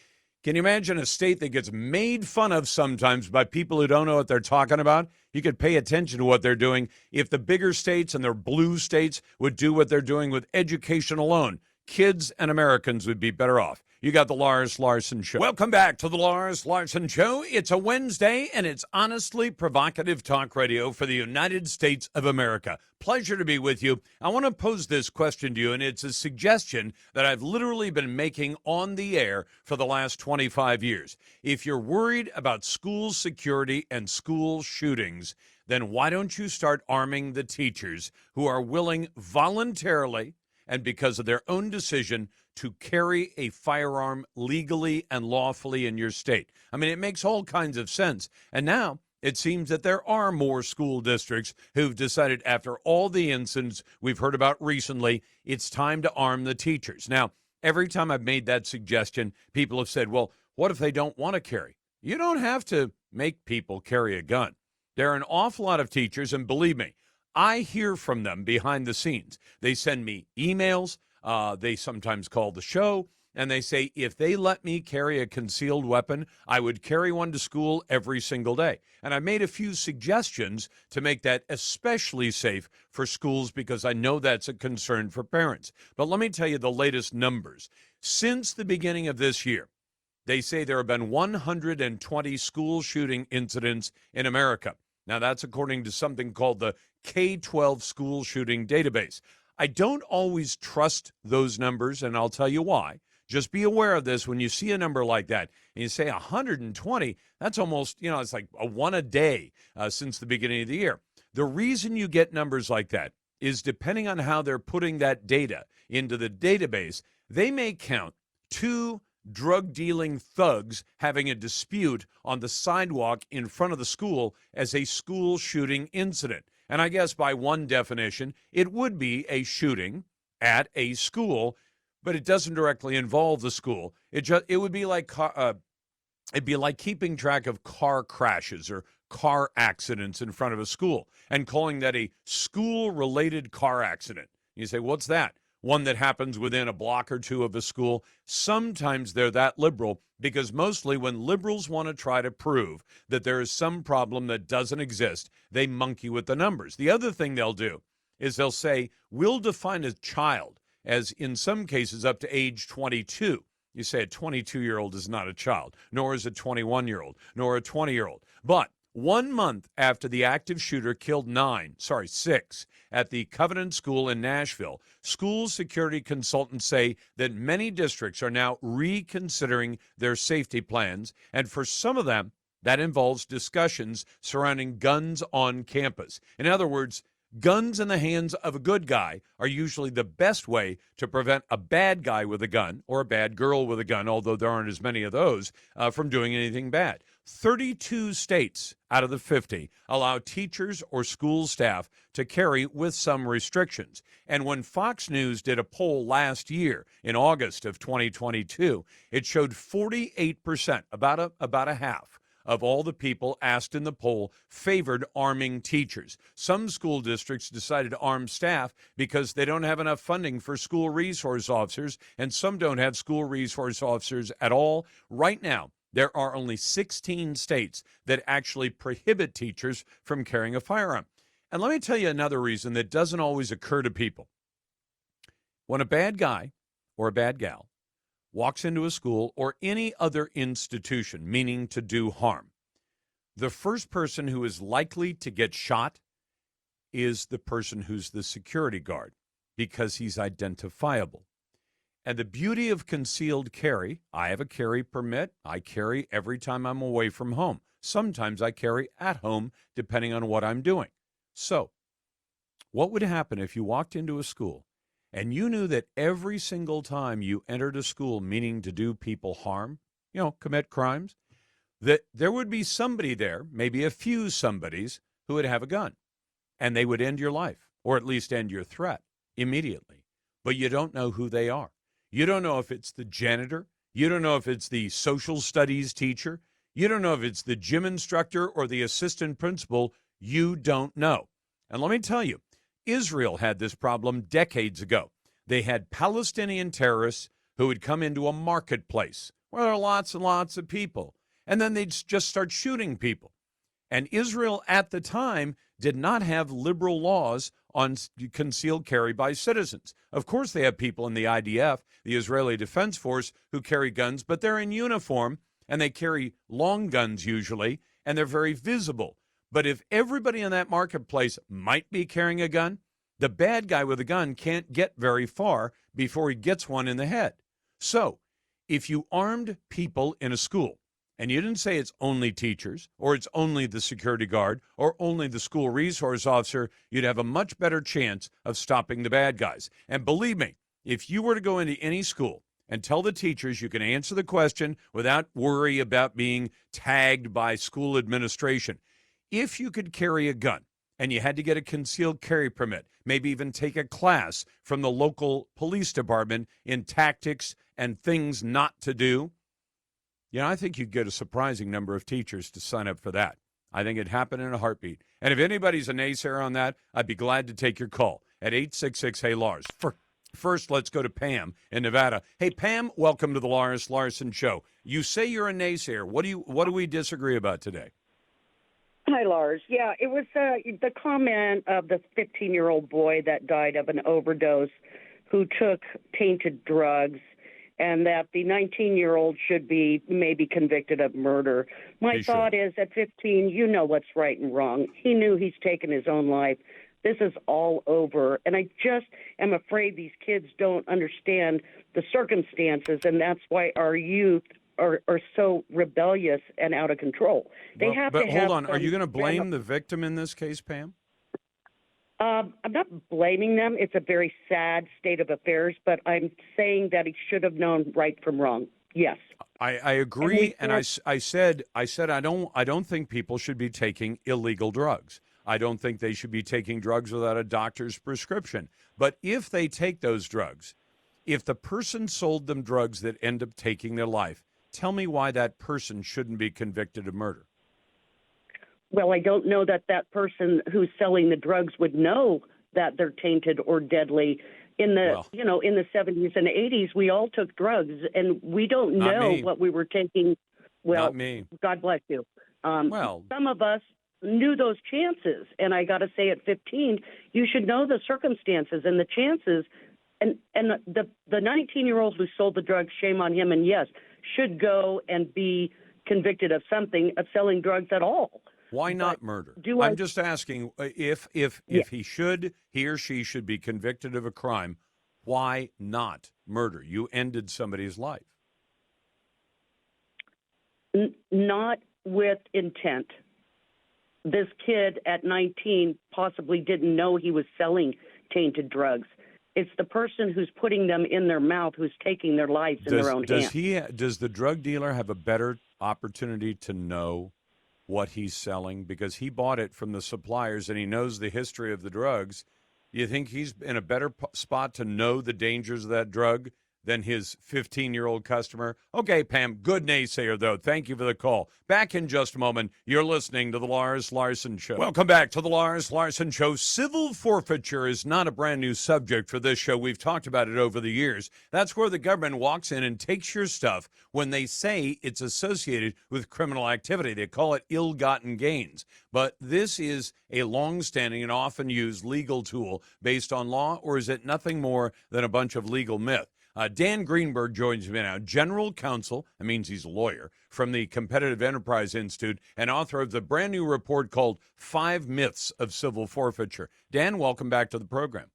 [SPEAKER 1] Can you imagine a state that gets made fun of sometimes by people who don't know what they're talking about? You could pay attention to what they're doing. If the bigger states and their blue states would do what they're doing with education alone, kids and Americans would be better off. You got the Lars Larson Show. Welcome back to the Lars Larson Show. It's a Wednesday, and it's honestly provocative talk radio for the United States of America. Pleasure to be with you. I want to pose this question to you, and it's a suggestion that I've literally been making on the air for the last 25 years. If you're worried about school security and school shootings, then why don't you start arming the teachers who are willing voluntarily and because of their own decision to carry a firearm legally and lawfully in your state? I mean, it makes all kinds of sense. And now it seems that there are more school districts who've decided, after all the incidents we've heard about recently, it's time to arm the teachers. Now, every time I've made that suggestion, people have said, well, what if they don't want to carry? You don't have to make people carry a gun. There are an awful lot of teachers, and believe me, I hear from them behind the scenes. They send me emails. They sometimes call the show, and they say, if they let me carry a concealed weapon, I would carry one to school every single day. And I made a few suggestions to make that especially safe for schools because I know that's a concern for parents. But let me tell you the latest numbers. Since the beginning of this year, they say there have been 120 school shooting incidents in America. Now, that's according to something called the K-12 school shooting database. I don't always trust those numbers, and I'll tell you why. Just be aware of this when you see a number like that. And you say 120, that's almost, it's like a one a day since the beginning of the year. The reason you get numbers like that is depending on how they're putting that data into the database, they may count 2 drug-dealing thugs having a dispute on the sidewalk in front of the school as a school shooting incident. And I guess by one definition, it would be a shooting at a school, but it doesn't directly involve the school. It would be like it'd be like keeping track of car crashes or car accidents in front of a school and calling that a school-related car accident. You say, what's that? One that happens within a block or two of a school. Sometimes they're that liberal because mostly when liberals want to try to prove that there is some problem that doesn't exist, they monkey with the numbers. The other thing they'll do is they'll say, we'll define a child as in some cases up to age 22. You say a 22-year-old is not a child, nor is a 21-year-old, nor a 20-year-old. But 1 month after the active shooter killed 6 at the Covenant School in Nashville, school security consultants say that many districts are now reconsidering their safety plans, and for some of them, that involves discussions surrounding guns on campus. In other words, guns in the hands of a good guy are usually the best way to prevent a bad guy with a gun or a bad girl with a gun, although there aren't as many of those, from doing anything bad. 32 states out of the 50 allow teachers or school staff to carry with some restrictions. And when Fox News did a poll last year in August of 2022, it showed 48%, about a half, of all the people asked in the poll favored arming teachers. Some school districts decided to arm staff because they don't have enough funding for school resource officers, and some don't have school resource officers at all. Right now, there are only 16 states that actually prohibit teachers from carrying a firearm. And let me tell you another reason that doesn't always occur to people. When a bad guy or a bad gal walks into a school or any other institution, meaning to do harm, the first person who is likely to get shot is the person who's the security guard because he's identifiable. And the beauty of concealed carry, I have a carry permit. I carry every time I'm away from home. Sometimes I carry at home, depending on what I'm doing. So, what would happen if you walked into a school and you knew that every single time you entered a school meaning to do people harm, commit crimes, that there would be somebody there, maybe a few somebodies, who would have a gun, and they would end your life, or at least end your threat immediately. But you don't know who they are. You don't know if it's the janitor. You don't know if it's the social studies teacher. You don't know if it's the gym instructor or the assistant principal. You don't know. And let me tell you, Israel had this problem decades ago. They had Palestinian terrorists who would come into a marketplace where there are lots and lots of people, and then they'd just start shooting people. And Israel at the time did not have liberal laws on concealed carry by citizens. Of course, they have people in the IDF, the Israeli Defense Force, who carry guns, but they're in uniform, and they carry long guns usually, and they're very visible. But if everybody in that marketplace might be carrying a gun, the bad guy with a gun can't get very far before he gets one in the head. So if you armed people in a school, and you didn't say it's only teachers, or it's only the security guard, or only the school resource officer, you'd have a much better chance of stopping the bad guys. And believe me, if you were to go into any school and tell the teachers you can answer the question without worry about being tagged by school administration, if you could carry a gun and you had to get a concealed carry permit, maybe even take a class from the local police department in tactics and things not to do, I think you'd get a surprising number of teachers to sign up for that. I think it'd happen in a heartbeat. And if anybody's a naysayer on that, I'd be glad to take your call at 866-HEY-LARS. First, let's go to Pam in Nevada. Hey, Pam, welcome to the Lars Larson Show. You say you're a naysayer. What do we disagree about today?
[SPEAKER 5] Hi, Lars. Yeah, it was the comment of the 15-year-old boy that died of an overdose who took tainted drugs, and that the 19-year-old should be maybe convicted of murder. My thought is, at 15, you know what's right and wrong. He knew he's taken his own life. This is all over. And I just am afraid these kids don't understand the circumstances, and that's why our youth are so rebellious and out of control. They have to have. But
[SPEAKER 1] hold on. Are you going to blame the victim in this case, Pam?
[SPEAKER 5] I'm not blaming them. It's a very sad state of affairs, but I'm saying that he should have known right from wrong. Yes.
[SPEAKER 1] I agree, and I said I don't think people should be taking illegal drugs. I don't think they should be taking drugs without a doctor's prescription. But if they take those drugs, if the person sold them drugs that end up taking their life, tell me why that person shouldn't be convicted of murder.
[SPEAKER 5] Well, I don't know that person who's selling the drugs would know that they're tainted or deadly. In the in the 70s and 80s, we all took drugs, and we don't know what we were taking. Well,
[SPEAKER 1] not me.
[SPEAKER 5] God bless you. Some of us knew those chances, and I got to say, at 15, you should know the circumstances and the chances. And the 19-year-old who sold the drugs, shame on him, and yes, should go and be convicted of something, of selling drugs at all.
[SPEAKER 1] Why not murder? I'm just asking if he or she should be convicted of a crime, why not murder? You ended somebody's life.
[SPEAKER 5] Not with intent. This kid at 19 possibly didn't know he was selling tainted drugs. It's the person who's putting them in their mouth who's taking their lives in their own hands.
[SPEAKER 1] Does the drug dealer have a better opportunity to know what he's selling because he bought it from the suppliers and he knows the history of the drugs? You think he's in a better spot to know the dangers of that drug than his 15-year-old customer? Okay, Pam, good naysayer, though. Thank you for the call. Back in just a moment. You're listening to the Lars Larson Show. Welcome back to the Lars Larson Show. Civil forfeiture is not a brand new subject for this show. We've talked about it over the years. That's where the government walks in and takes your stuff when they say it's associated with criminal activity. They call it ill-gotten gains. But this is a long-standing and often used legal tool based on law, or is it nothing more than a bunch of legal myth? Dan Greenberg joins me now, general counsel, that means he's a lawyer, from the Competitive Enterprise Institute and author of the brand new report called 5 Myths of Civil Forfeiture. Dan, welcome back to the program.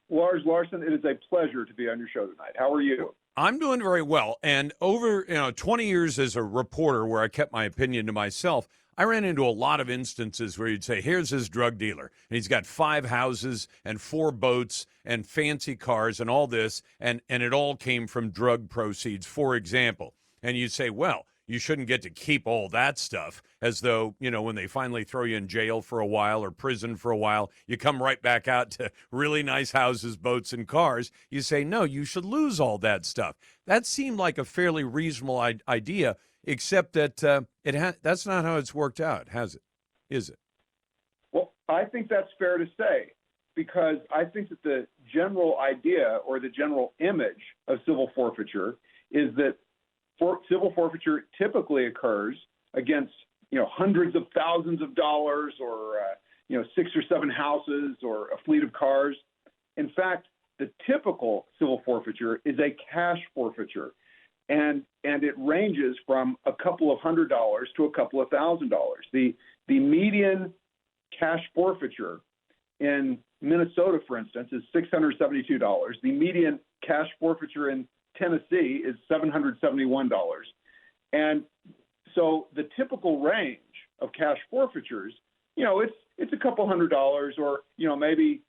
[SPEAKER 6] Lars Larson, it is a pleasure to be on your show tonight. How are you?
[SPEAKER 1] I'm doing very well. And over 20 years as a reporter where I kept my opinion to myself, I ran into a lot of instances where you'd say, here's his drug dealer, and he's got 5 houses and 4 boats and fancy cars and all this, and it all came from drug proceeds, for example. And you'd say, well, you shouldn't get to keep all that stuff, as though, when they finally throw you in jail for a while or prison for a while, you come right back out to really nice houses, boats, and cars. You say, no, you should lose all that stuff. That seemed like a fairly reasonable idea, except that that's not how it's worked out, has it? Is it?
[SPEAKER 6] Well, I think that's fair to say, because I think that the general idea or the general image of civil forfeiture is that civil forfeiture typically occurs against, hundreds of thousands of dollars or, 6 or 7 houses or a fleet of cars. In fact, the typical civil forfeiture is a cash forfeiture, and it ranges from a couple of $100s to a couple of $1,000. The median cash forfeiture in Minnesota, for instance, is $672. The median cash forfeiture in Tennessee is $771. And so the typical range of cash forfeitures, it's a couple $100s, or, maybe,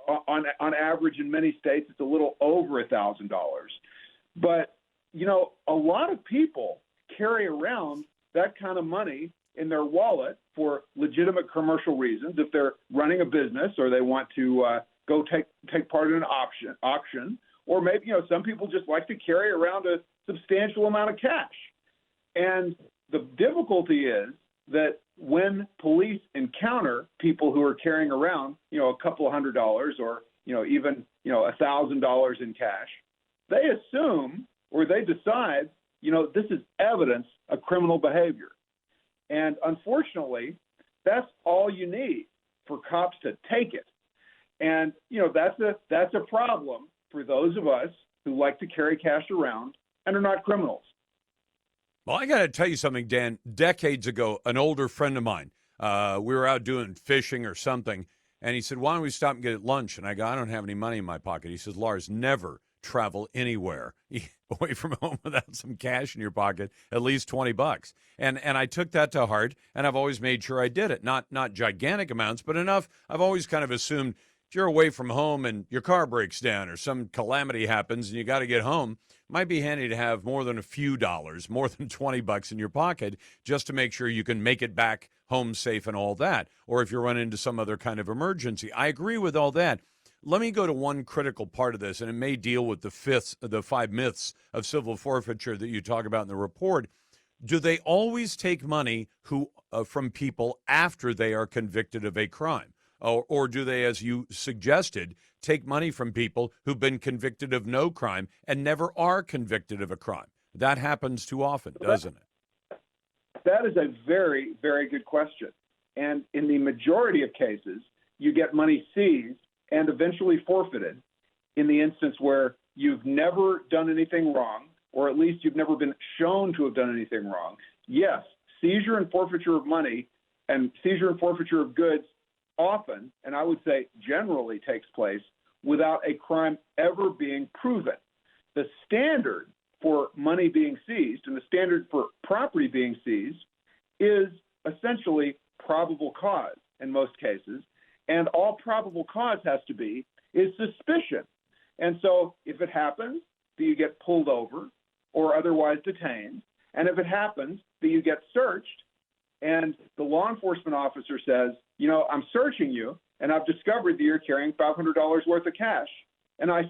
[SPEAKER 6] on average in many states, it's a little over $1,000. But, a lot of people carry around that kind of money in their wallet for legitimate commercial reasons. If they're running a business or they want to go take part in an auction, or maybe, some people just like to carry around a substantial amount of cash. And the difficulty is that when police encounter people who are carrying around, a couple of $100s or, even, $1,000 in cash, they assume, or they decide, this is evidence of criminal behavior. And unfortunately, that's all you need for cops to take it. And, that's a problem for those of us who like to carry cash around and are not criminals.
[SPEAKER 1] Well, I got to tell you something, Dan. Decades ago, an older friend of mine, we were out doing fishing or something, and he said, why don't we stop and get lunch? And I go, I don't have any money in my pocket. He says, Lars, never travel anywhere away from home without some cash in your pocket, at least $20. And I took that to heart, and I've always made sure I did it. Not gigantic amounts, but enough. I've always kind of assumed if you're away from home and your car breaks down or some calamity happens and you got to get home, it might be handy to have more than a few dollars, more than $20 in your pocket, just to make sure you can make it back home safe and all that. Or if you run into some other kind of emergency. I agree with all that. Let me go to one critical part of this, and it may deal with the 5 myths of civil forfeiture that you talk about in the report. Do they always take money from people after they are convicted of a crime? Or do they, as you suggested, take money from people who've been convicted of no crime and never are convicted of a crime? That happens too often, doesn't it?
[SPEAKER 6] That is a very, very good question. And in the majority of cases, you get money seized and eventually forfeited in the instance where you've never done anything wrong, or at least you've never been shown to have done anything wrong. Yes, seizure and forfeiture of money and seizure and forfeiture of goods often, and I would say generally, takes place without a crime ever being proven. The standard for money being seized and the standard for property being seized is essentially probable cause in most cases, and all probable cause has to be is suspicion. And so if it happens that you get pulled over or otherwise detained, and if it happens that you get searched and the law enforcement officer says, I'm searching you, and I've discovered that you're carrying $500 worth of cash, and I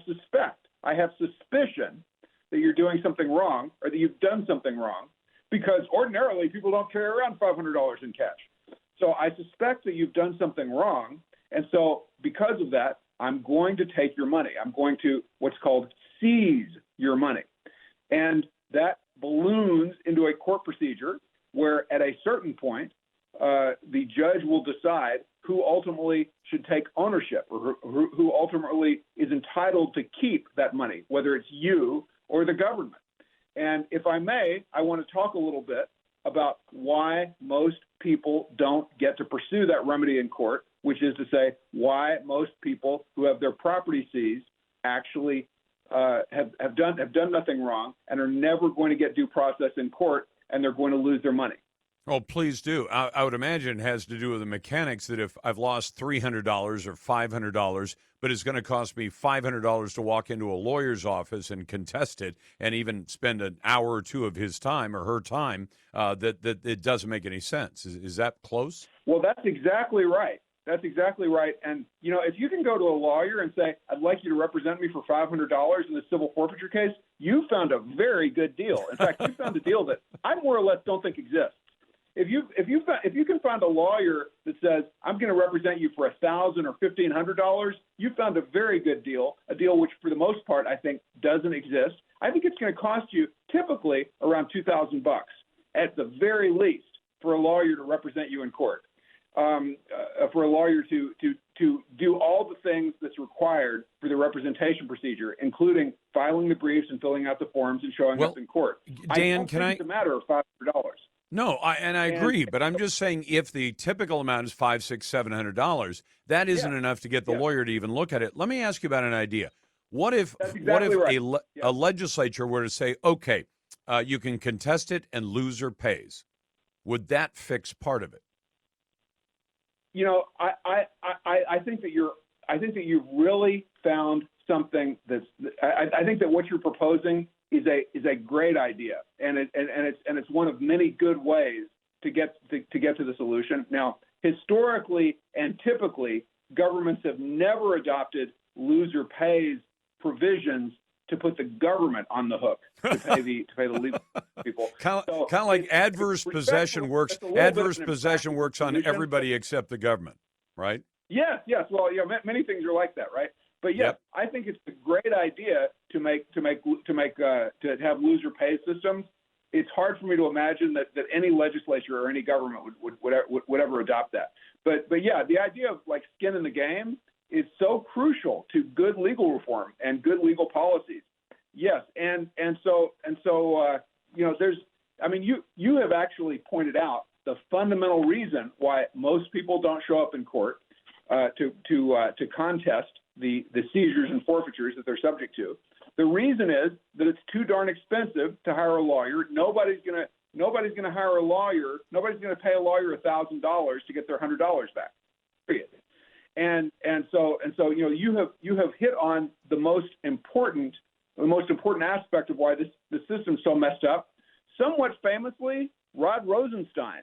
[SPEAKER 6] have suspicion that you're doing something wrong or that you've done something wrong, because ordinarily people don't carry around $500 in cash. So I suspect that you've done something wrong, and so because of that, I'm going to take your money. I'm going to what's called seize your money. And that balloons into a court procedure where at a certain point, the judge will decide who ultimately should take ownership or who ultimately is entitled to keep that money, whether it's you or the government. And if I may, I want to talk a little bit about why most people don't get to pursue that remedy in court, which is to say why most people who have their property seized actually have done nothing wrong and are never going to get due process in court, and they're going to lose their money.
[SPEAKER 1] Oh, please do. I would imagine it has to do with the mechanics that if I've lost $300 or $500, but it's going to cost me $500 to walk into a lawyer's office and contest it and even spend an hour or two of his time or her time, that it doesn't make any sense. Is that close?
[SPEAKER 6] Well, that's exactly right. That's exactly right. And, if you can go to a lawyer and say, I'd like you to represent me for $500 in the civil forfeiture case, you found a very good deal. In fact, you found a deal that I more or less don't think exists. If you can find a lawyer that says, I'm going to represent you for $1,000 or $1,500, you found a very good deal, a deal which for the most part I think doesn't exist. I think it's going to cost you typically around $2,000 at the very least for a lawyer to represent you in court. For a lawyer to do all the things that's required for the representation procedure, including filing the briefs and filling out the forms and showing up in court.
[SPEAKER 1] Dan,
[SPEAKER 6] it's a matter of $500.
[SPEAKER 1] No, I agree, but I'm just saying if the typical amount is $500, $600, $700, that isn't enough to get the lawyer to even look at it. Let me ask you about an idea. What if a legislature were to say, okay, you can contest it and loser pays? Would that fix part of it?
[SPEAKER 6] I think that you've really found something that's. I think that what you're proposing is a great idea, and it's one of many good ways to get to the solution. Now, historically and typically, governments have never adopted loser pays provisions to put the government on the hook to pay the legal people.
[SPEAKER 1] Kind of like adverse possession works. Adverse possession works on everybody except the government, right?
[SPEAKER 6] Yes. Well, many things are like that, right? But yes, yep. I think it's a great idea to have loser pay systems. It's hard for me to imagine that any legislature or any government would ever adopt that. But yeah, the idea of like skin in the game is so crucial to good legal reform and good legal policies. Yes, and so you have actually pointed out the fundamental reason why most people don't show up in court to contest the seizures and forfeitures that they're subject to. The reason is that it's too darn expensive to hire a lawyer. Nobody's going to hire a lawyer. Nobody's going to pay a lawyer $1,000 to get their $100 back. Period. And so you have hit on the most important aspect of why the system's so messed up. Somewhat famously, Rod Rosenstein,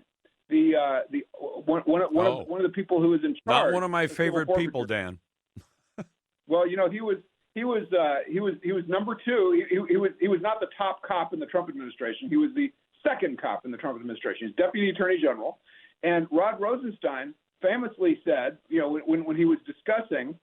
[SPEAKER 6] one of the people who was in charge.
[SPEAKER 1] Not one of my favorite people, Dan.
[SPEAKER 6] Well, he was number two. He was not the top cop in the Trump administration. He was the second cop in the Trump administration. He's Deputy Attorney General, and Rod Rosenstein famously said, when he was discussing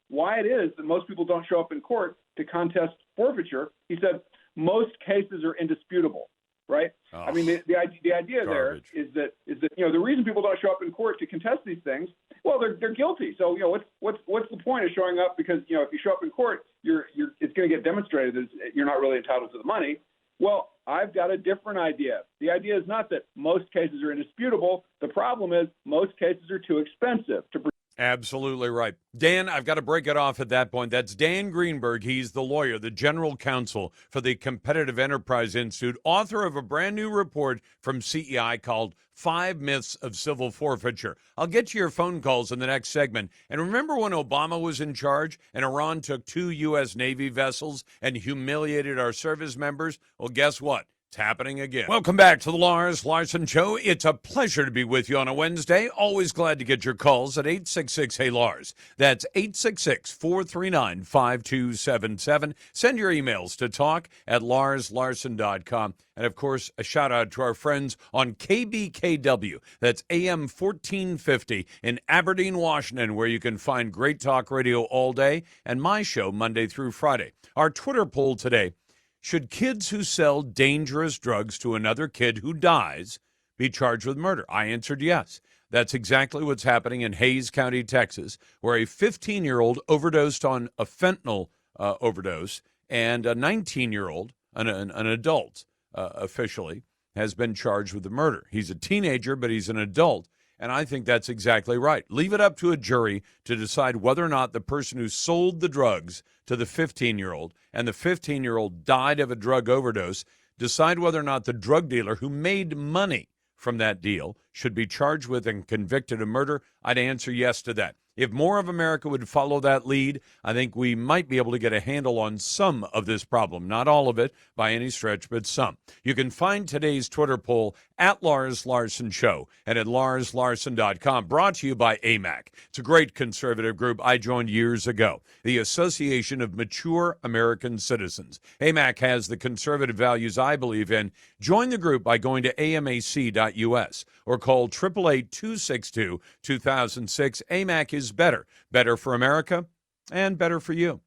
[SPEAKER 6] why it is that most people don't show up in court to contest forfeiture, he said most cases are indisputable. Right? Oh, I mean, the idea garbage. There is that the reason people don't show up in court to contest these things, well, they're guilty. So what's the point of showing up? Because if you show up in court, it's going to get demonstrated that you're not really entitled to the money. Well, I've got a different idea. The idea is not that most cases are indisputable. The problem is most cases are too expensive to.
[SPEAKER 1] Absolutely right. Dan, I've got to break it off at that point. That's Dan Greenberg. He's the lawyer, the general counsel for the Competitive Enterprise Institute, author of a brand new report from CEI called 5 Myths of Civil Forfeiture. I'll get to your phone calls in the next segment. And remember when Obama was in charge and Iran took 2 U.S. Navy vessels and humiliated our service members? Well, guess what? It's happening again. Welcome back to the Lars Larson Show. It's a pleasure to be with you on a Wednesday. Always glad to get your calls at 866-HEY-LARS. That's 866-439-5277. Send your emails to talk@larslarson.com. And, of course, a shout-out to our friends on KBKW. That's AM 1450 in Aberdeen, Washington, where you can find great talk radio all day and my show Monday through Friday. Our Twitter poll today: should kids who sell dangerous drugs to another kid who dies be charged with murder? I answered yes. That's exactly what's happening in Hays County, Texas, where a 15-year-old overdosed on a fentanyl overdose, and a 19-year-old, an adult officially, has been charged with the murder. He's a teenager, but he's an adult, and I think that's exactly right. Leave it up to a jury to decide whether or not the person who sold the drugs to the 15-year-old and the 15-year-old died of a drug overdose, decide whether or not the drug dealer who made money from that deal should be charged with and convicted of murder, I'd answer yes to that. If more of America would follow that lead, I think we might be able to get a handle on some of this problem. Not all of it by any stretch, but some. You can find today's Twitter poll at Lars Larson Show and at larslarson.com, brought to you by AMAC. It's a great conservative group I joined years ago, the Association of Mature American Citizens. AMAC has the conservative values I believe in. Join the group by going to amac.us or call 888-262-2006. AMAC is better. Better for America and better for you.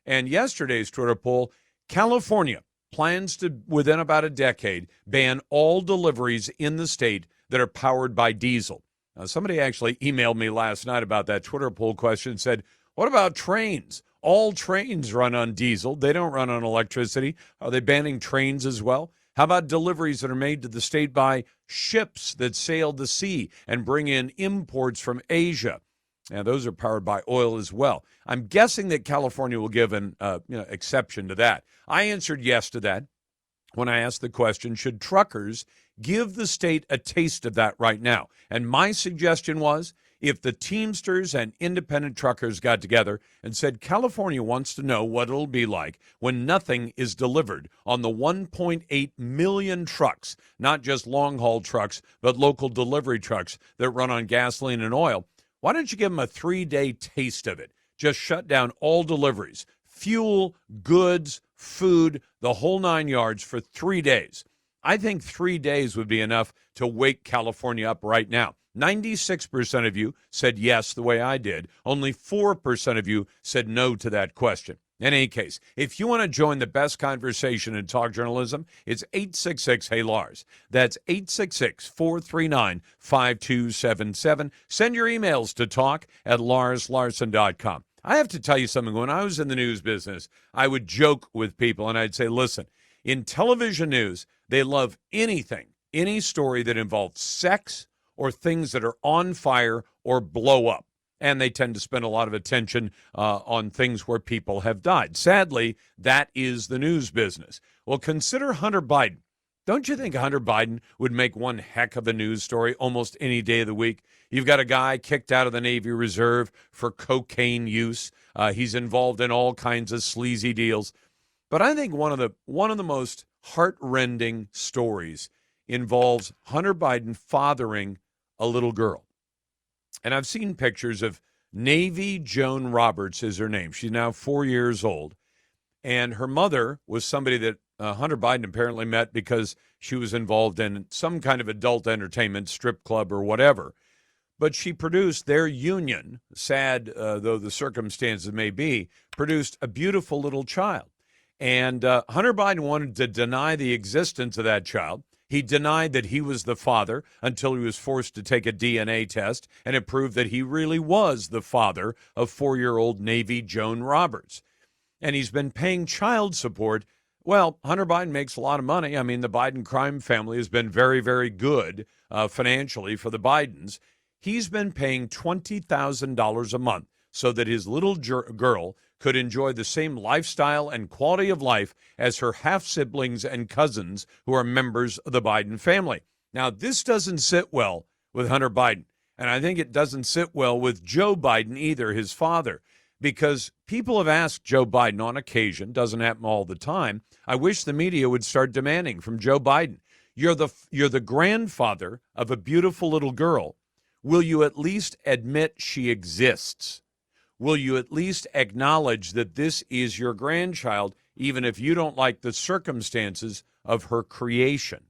[SPEAKER 1] And yesterday's Twitter poll, California plans to, within about a decade, ban all deliveries in the state that are powered by diesel. Now, somebody actually emailed me last night about that Twitter poll question and said, what about trains? All trains run on diesel. They don't run on electricity. Are they banning trains as well? How about deliveries that are made to the state by ships that sail the sea and bring in imports from Asia? Now, those are powered by oil as well. I'm guessing that California will give an exception to that. I answered yes to that when I asked the question, should truckers give the state a taste of that right now? And my suggestion was, if the Teamsters and independent truckers got together and said California wants to know what it'll be like when nothing is delivered on the 1.8 million trucks, not just long-haul trucks, but local delivery trucks that run on gasoline and oil, why don't you give them a 3-day taste of it? Just shut down all deliveries, fuel, goods, food, the whole 9 yards for 3 days. I think 3 days would be enough to wake California up right now. 96% of you said yes the way I did. Only 4% of you said no to that question. In any case, if you want to join the best conversation in talk journalism, it's 866-HEY-LARS. That's 866-439-5277. Send your emails to talk@larslarson.com. I have to tell you something. When I was in the news business, I would joke with people and I'd say, listen, in television news, they love anything, any story that involves sex or things that are on fire or blow up. And they tend to spend a lot of attention on things where people have died. Sadly, that is the news business. Well, consider Hunter Biden. Don't you think Hunter Biden would make one heck of a news story almost any day of the week? You've got a guy kicked out of the Navy Reserve for cocaine use. He's involved in all kinds of sleazy deals. But I think one of the most heart-rending stories involves Hunter Biden fathering a little girl. And I've seen pictures of Navy Joan Roberts is her name. She's now 4 years old. And her mother was somebody that Hunter Biden apparently met because she was involved in some kind of adult entertainment, strip club or whatever. But she produced their union, sad though the circumstances may be, produced a beautiful little child. And Hunter Biden wanted to deny the existence of that child. He denied that he was the father until he was forced to take a DNA test, and it proved that he really was the father of 4-year-old Navy Joan Roberts. And he's been paying child support. Well, Hunter Biden makes a lot of money. I mean, the Biden crime family has been very, very good financially for the Bidens. He's been paying $20,000 a month so that his little girl could enjoy the same lifestyle and quality of life as her half-siblings and cousins who are members of the Biden family. Now, this doesn't sit well with Hunter Biden, and I think it doesn't sit well with Joe Biden either, his father, because people have asked Joe Biden on occasion, doesn't happen all the time, I wish the media would start demanding from Joe Biden, you're the grandfather of a beautiful little girl. Will you at least admit she exists? Will you at least acknowledge that this is your grandchild, even if you don't like the circumstances of her creation?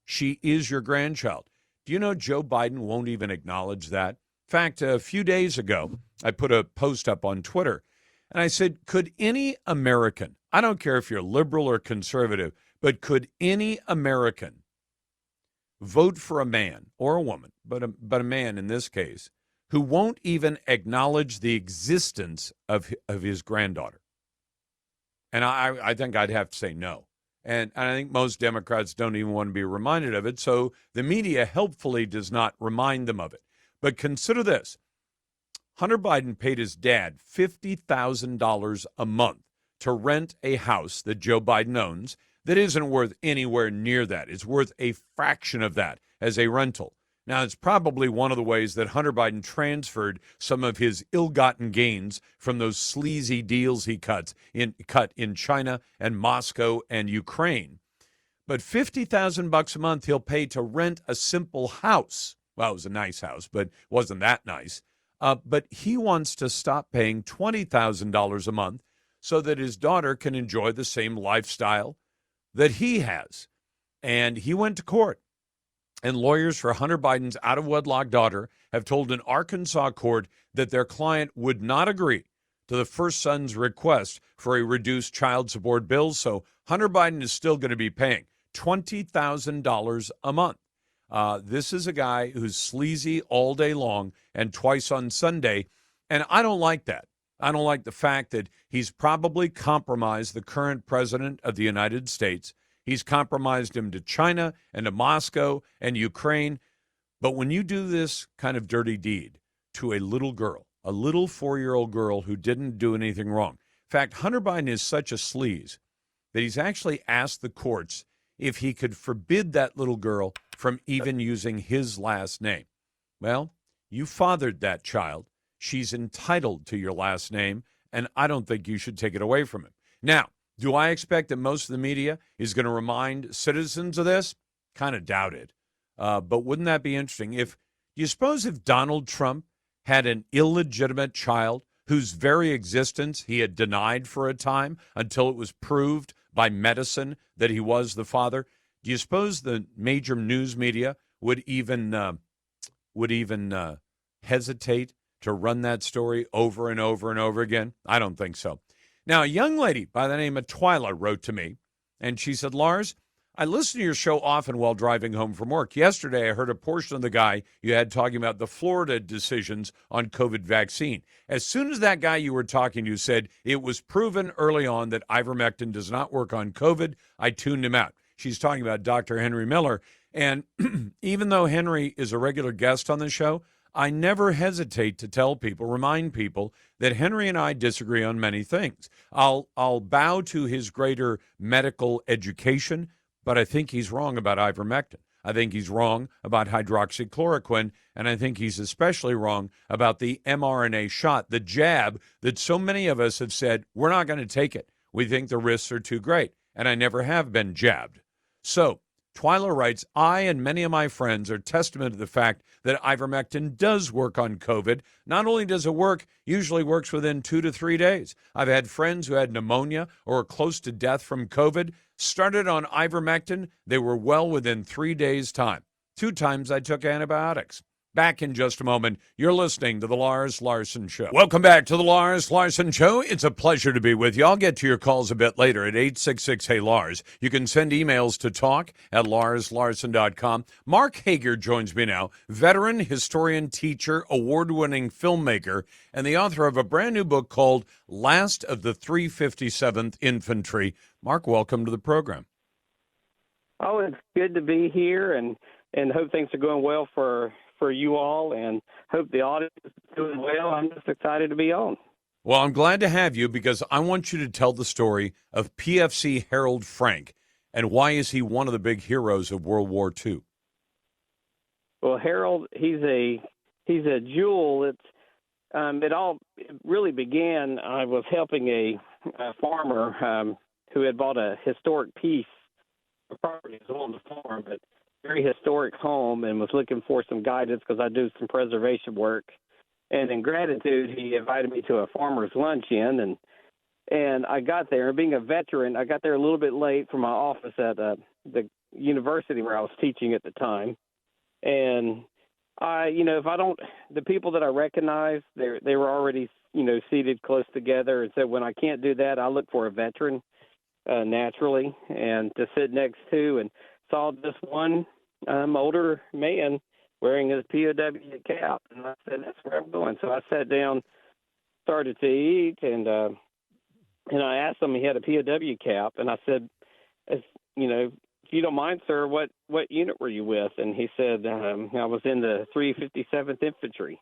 [SPEAKER 1] She is your grandchild. Do you know Joe Biden won't even acknowledge that? In fact, a few days ago, I put a post up on Twitter, and I said, could any American, I don't care if you're liberal or conservative, but could any American vote for a man or a woman, but a man in this case, who won't even acknowledge the existence of his granddaughter? And I think I'd have to say no. And I think most Democrats don't even want to be reminded of it, so the media helpfully does not remind them of it. But consider this. Hunter Biden paid his dad $50,000 a month to rent a house that Joe Biden owns that isn't worth anywhere near that. It's worth a fraction of that as a rental. Now, it's probably one of the ways that Hunter Biden transferred some of his ill-gotten gains from those sleazy deals he cut in China and Moscow and Ukraine. But $50,000 a month he'll pay to rent a simple house. Well, it was a nice house, but wasn't that nice. But he wants to stop paying $20,000 a month so that his daughter can enjoy the same lifestyle that he has. And he went to court. And lawyers for Hunter Biden's out-of-wedlock daughter have told an Arkansas court that their client would not agree to the first son's request for a reduced child support bill. So Hunter Biden is still going to be paying $20,000 a month. This is a guy who's sleazy all day long and twice on Sunday. And I don't like that. I don't like the fact that he's probably compromised the current president of the United States. He's compromised him to China and to Moscow and Ukraine. But when you do this kind of dirty deed to a little girl, a little 4-year-old girl who didn't do anything wrong. In fact, Hunter Biden is such a sleaze that he's actually asked the courts if he could forbid that little girl from even using his last name. Well, you fathered that child. She's entitled to your last name, and I don't think you should take it away from him. Now, do I expect that most of the media is going to remind citizens of this? Kind of doubt it. But wouldn't that be interesting? Do you suppose if Donald Trump had an illegitimate child whose very existence he had denied for a time until it was proved by medicine that he was the father, do you suppose the major news media would even hesitate to run that story over and over and over again? I don't think so. Now, a young lady by the name of Twyla wrote to me, and she said, Lars, I listen to your show often while driving home from work. Yesterday, I heard a portion of the guy you had talking about the Florida decisions on COVID vaccine. As soon as that guy you were talking to said it was proven early on that ivermectin does not work on COVID, I tuned him out. She's talking about Dr. Henry Miller. And even though Henry is a regular guest on the show, I never hesitate to remind people that Henry and I disagree on many things. I'll bow to his greater medical education, but I think he's wrong about ivermectin. I think he's wrong about hydroxychloroquine, and I think he's especially wrong about the mRNA shot, the jab that so many of us have said, we're not going to take it. We think the risks are too great, and I never have been jabbed. So, Twyla writes, I and many of my friends are testament to the fact that ivermectin does work on COVID. Not only does it work, usually works within 2 to 3 days. I've had friends who had pneumonia or were close to death from COVID, started on ivermectin. They were well within 3 days' time. 2 times I took antibiotics. Back in just a moment. You're listening to The Lars Larson Show. Welcome back to The Lars Larson Show. It's a pleasure to be with you. I'll get to your calls a bit later at 866-HEY-LARS. You can send emails to talk@larslarson.com. Mark Hager joins me now, veteran, historian, teacher, award-winning filmmaker, and the author of a brand new book called Last of the 357th Infantry. Mark, welcome to the program.
[SPEAKER 7] Oh, it's good to be here, and hope things are going well for you all, and hope the audience is doing well. I'm just excited to be on.
[SPEAKER 1] Well, I'm glad to have you because I want you to tell the story of PFC Harold Frank and why is he one of the big heroes of World War II?
[SPEAKER 7] Well, Harold, he's a jewel. It really began. I was helping a farmer who had bought a historic piece of property. It was on the farm, but very historic home, and was looking for some guidance because I do some preservation work. And in gratitude, he invited me to a farmer's luncheon, and I got there. Being a veteran, I got there a little bit late from my office at the university where I was teaching at the time. And the people that I recognized, they were already, seated close together. And so when I can't do that, I look for a veteran naturally and to sit next to, and saw just one older man wearing his POW cap, and I said, that's where I'm going. So I sat down, started to eat, and I asked him, he had a POW cap, and I said, if you don't mind, sir, what unit were you with? And he said, I was in the 357th Infantry,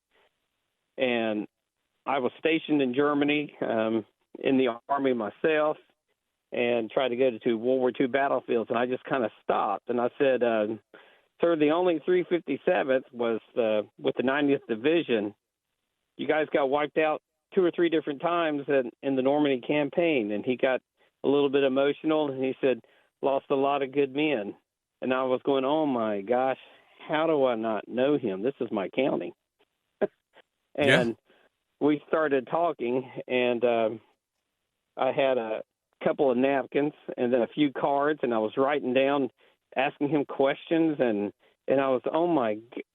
[SPEAKER 7] and I was stationed in Germany in the Army myself, and tried to go to World War II battlefields, and I just kind of stopped. And I said, sir, the only 357th was with the 90th Division. You guys got wiped out 2 or 3 different times in the Normandy campaign. And he got a little bit emotional, and he said, lost a lot of good men. And I was going, oh, my gosh, how do I not know him? This is my county. And we started talking, and I had a couple of napkins and then a few cards, and I was writing down, asking him questions, and I was,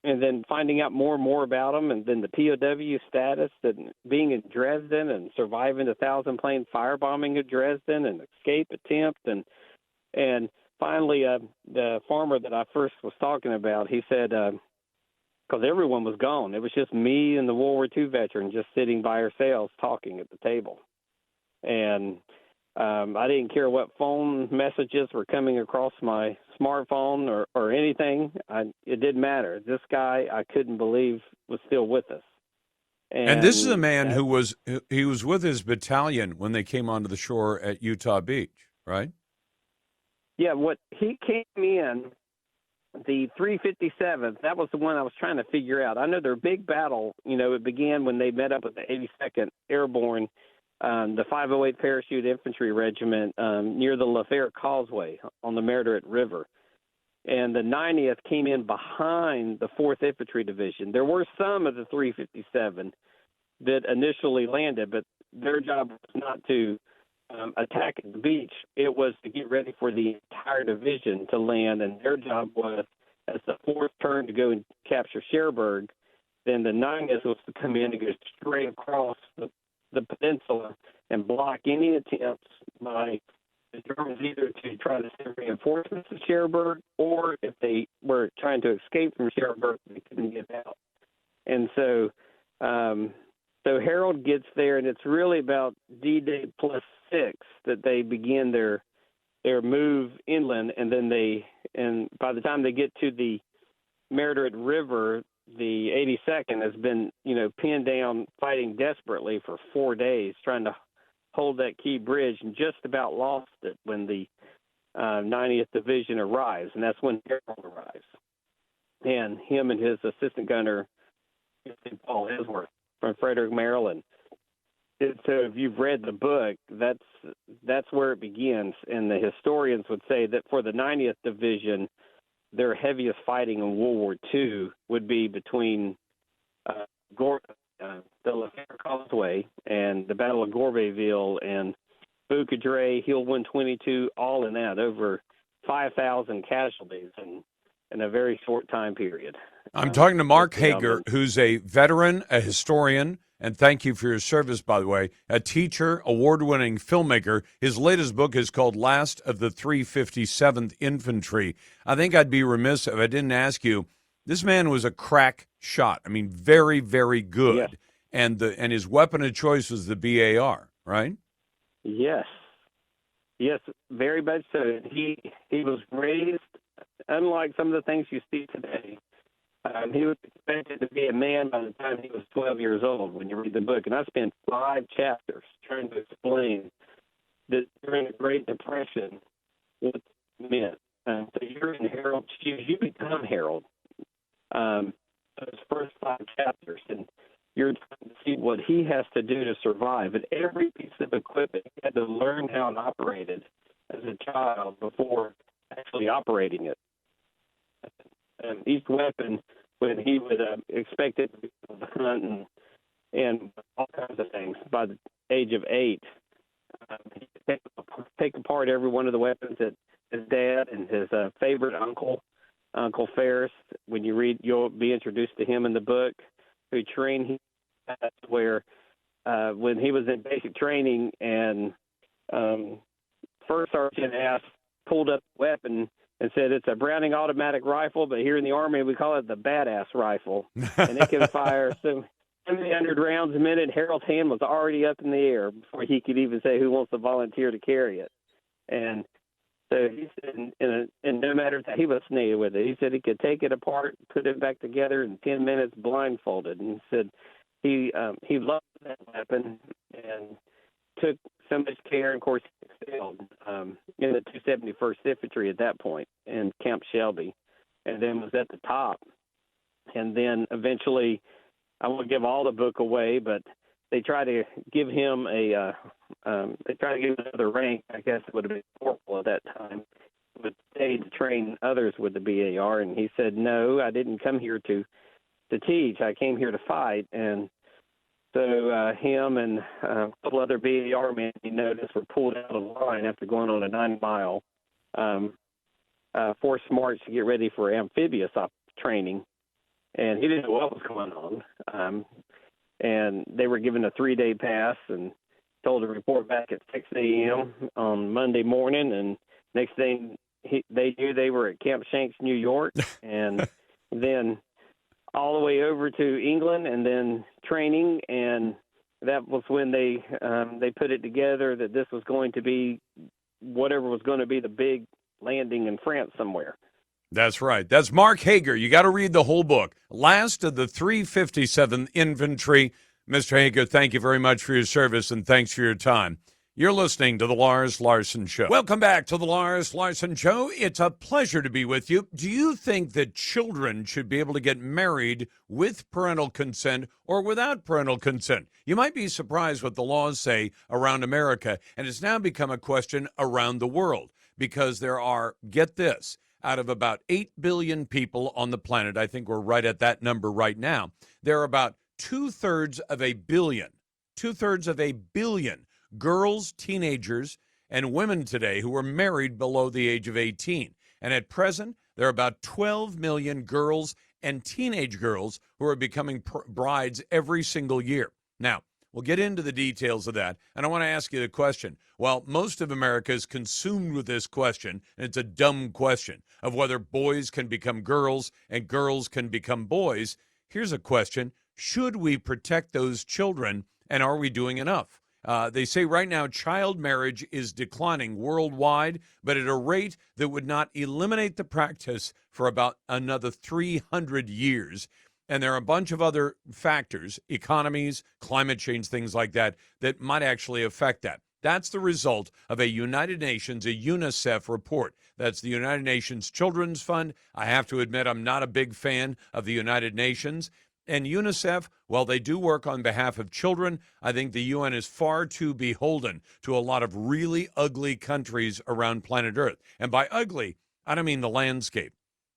[SPEAKER 7] and then finding out more and more about him, and then the POW status, and being in Dresden and surviving the 1,000-plane firebombing of Dresden and escape attempt, and finally the farmer that I first was talking about, he said, because everyone was gone, it was just me and the World War II veteran just sitting by ourselves talking at the table, and I didn't care what phone messages were coming across my smartphone or anything. It didn't matter. This guy, I couldn't believe, was still with us.
[SPEAKER 1] And this is a man who was with his battalion when they came onto the shore at Utah Beach, right?
[SPEAKER 7] Yeah, he came in, the 357th, that was the one I was trying to figure out. I know their big battle, it began when they met up with the 82nd Airborne, the 508 Parachute Infantry Regiment near the LaFayette Causeway on the Meredith River. And the 90th came in behind the 4th Infantry Division. There were some of the 357 that initially landed, but their job was not to attack at the beach. It was to get ready for the entire division to land, and their job was, as the 4th turned to go and capture Cherbourg, then the 90th was to come in and go straight across the peninsula and block any attempts by the Germans either to try to send reinforcements to Cherbourg, or if they were trying to escape from Cherbourg, they couldn't get out. And so Harold gets there, and it's really about D-Day +6 that they begin their move inland, and then by the time they get to the Meredith River, the 82nd has been, pinned down, fighting desperately for 4 days, trying to hold that key bridge, and just about lost it when the 90th Division arrives, and that's when Harold arrives. And him and his assistant gunner, Paul Esworth, from Frederick, Maryland. So if you've read the book, that's where it begins, and the historians would say that for the 90th Division, their heaviest fighting in World War II would be between the LaFayette Causeway and the Battle of Gorbayville and Boucadre, Hill 122, all in that, over 5,000 casualties in a very short time period.
[SPEAKER 1] I'm talking to Mark Hager, who's a veteran, a historian, and thank you for your service, by the way, a teacher, award-winning filmmaker. His latest book is called Last of the 357th Infantry. I think I'd be remiss if I didn't ask you, this man was a crack shot. I mean, very, very good. Yeah. And his weapon of choice was the BAR, right?
[SPEAKER 7] Yes. Yes, very much so. He was raised, unlike some of the things you see today. He was expected to be a man by the time he was 12 years old when you read the book. And I spent 5 chapters trying to explain that during the Great Depression what it meant. So you're in Harold's shoes. You become Harold. Those first 5 chapters. And you're trying to see what he has to do to survive. And every piece of equipment, he had to learn how it operated as a child before actually operating it. And each weapon, when he would expect it to be able to hunt and all kinds of things, by the age of 8, he could take apart every one of the weapons that his dad and his favorite uncle, Uncle Ferris, when you read, you'll be introduced to him in the book, who trained him where when he was in basic training and First Sergeant pulled up the weapon and said it's a Browning automatic rifle, but here in the Army we call it the badass rifle. And it can fire so many hundred rounds a minute. Harold's hand was already up in the air before he could even say who wants to volunteer to carry it. And so he said, and no matter if he was fascinated with it, he said he could take it apart, put it back together in 10 minutes blindfolded. And he said he loved that weapon and took so much care, and of course, he excelled in the 271st Infantry at that point in Camp Shelby, and then was at the top. And then eventually, I won't give all the book away, but they try to give him another rank. I guess it would have been corporal at that time, but stayed to train others with the BAR. And he said, "No, I didn't come here to teach. I came here to fight." And so him and a couple other BAR men he noticed were pulled out of line after going on a 9-mile forced march to get ready for amphibious training. And he didn't know what was going on. And they were given a 3-day pass and told to report back at 6 a.m. on Monday morning. And next thing they knew, they were at Camp Shanks, New York, and then all the way over to England, and then training. And that was when they put it together that this was going to be whatever was going to be the big landing in France somewhere.
[SPEAKER 1] That's right. That's Mark Hager. You got to read the whole book. Last of the 357th Infantry. Mr. Hager, thank you very much for your service, and thanks for your time. You're listening to The Lars Larson Show. Welcome back to The Lars Larson Show. It's a pleasure to be with you. Do you think that children should be able to get married with parental consent or without parental consent? You might be surprised what the laws say around America, and it's now become a question around the world because there are, get this, out of about 8 billion people on the planet, I think we're right at that number right now, there are about two-thirds of a billion girls, teenagers, and women today who are married below the age of 18. And at present, there are about 12 million girls and teenage girls who are becoming brides every single year. Now, we'll get into the details of that, and I want to ask you the question. Well, most of America is consumed with this question, and it's a dumb question, of whether boys can become girls and girls can become boys. Here's a question. Should we protect those children, and are we doing enough? They say right now child marriage is declining worldwide, but at a rate that would not eliminate the practice for about another 300 years. And there are a bunch of other factors, economies, climate change, things like that, that might actually affect that. That's the result of a United Nations, a UNICEF report. That's the United Nations Children's Fund. I have to admit I'm not a big fan of the United Nations. And UNICEF, while they do work on behalf of children, I think the UN is far too beholden to a lot of really ugly countries around planet Earth. And by ugly, I don't mean the landscape.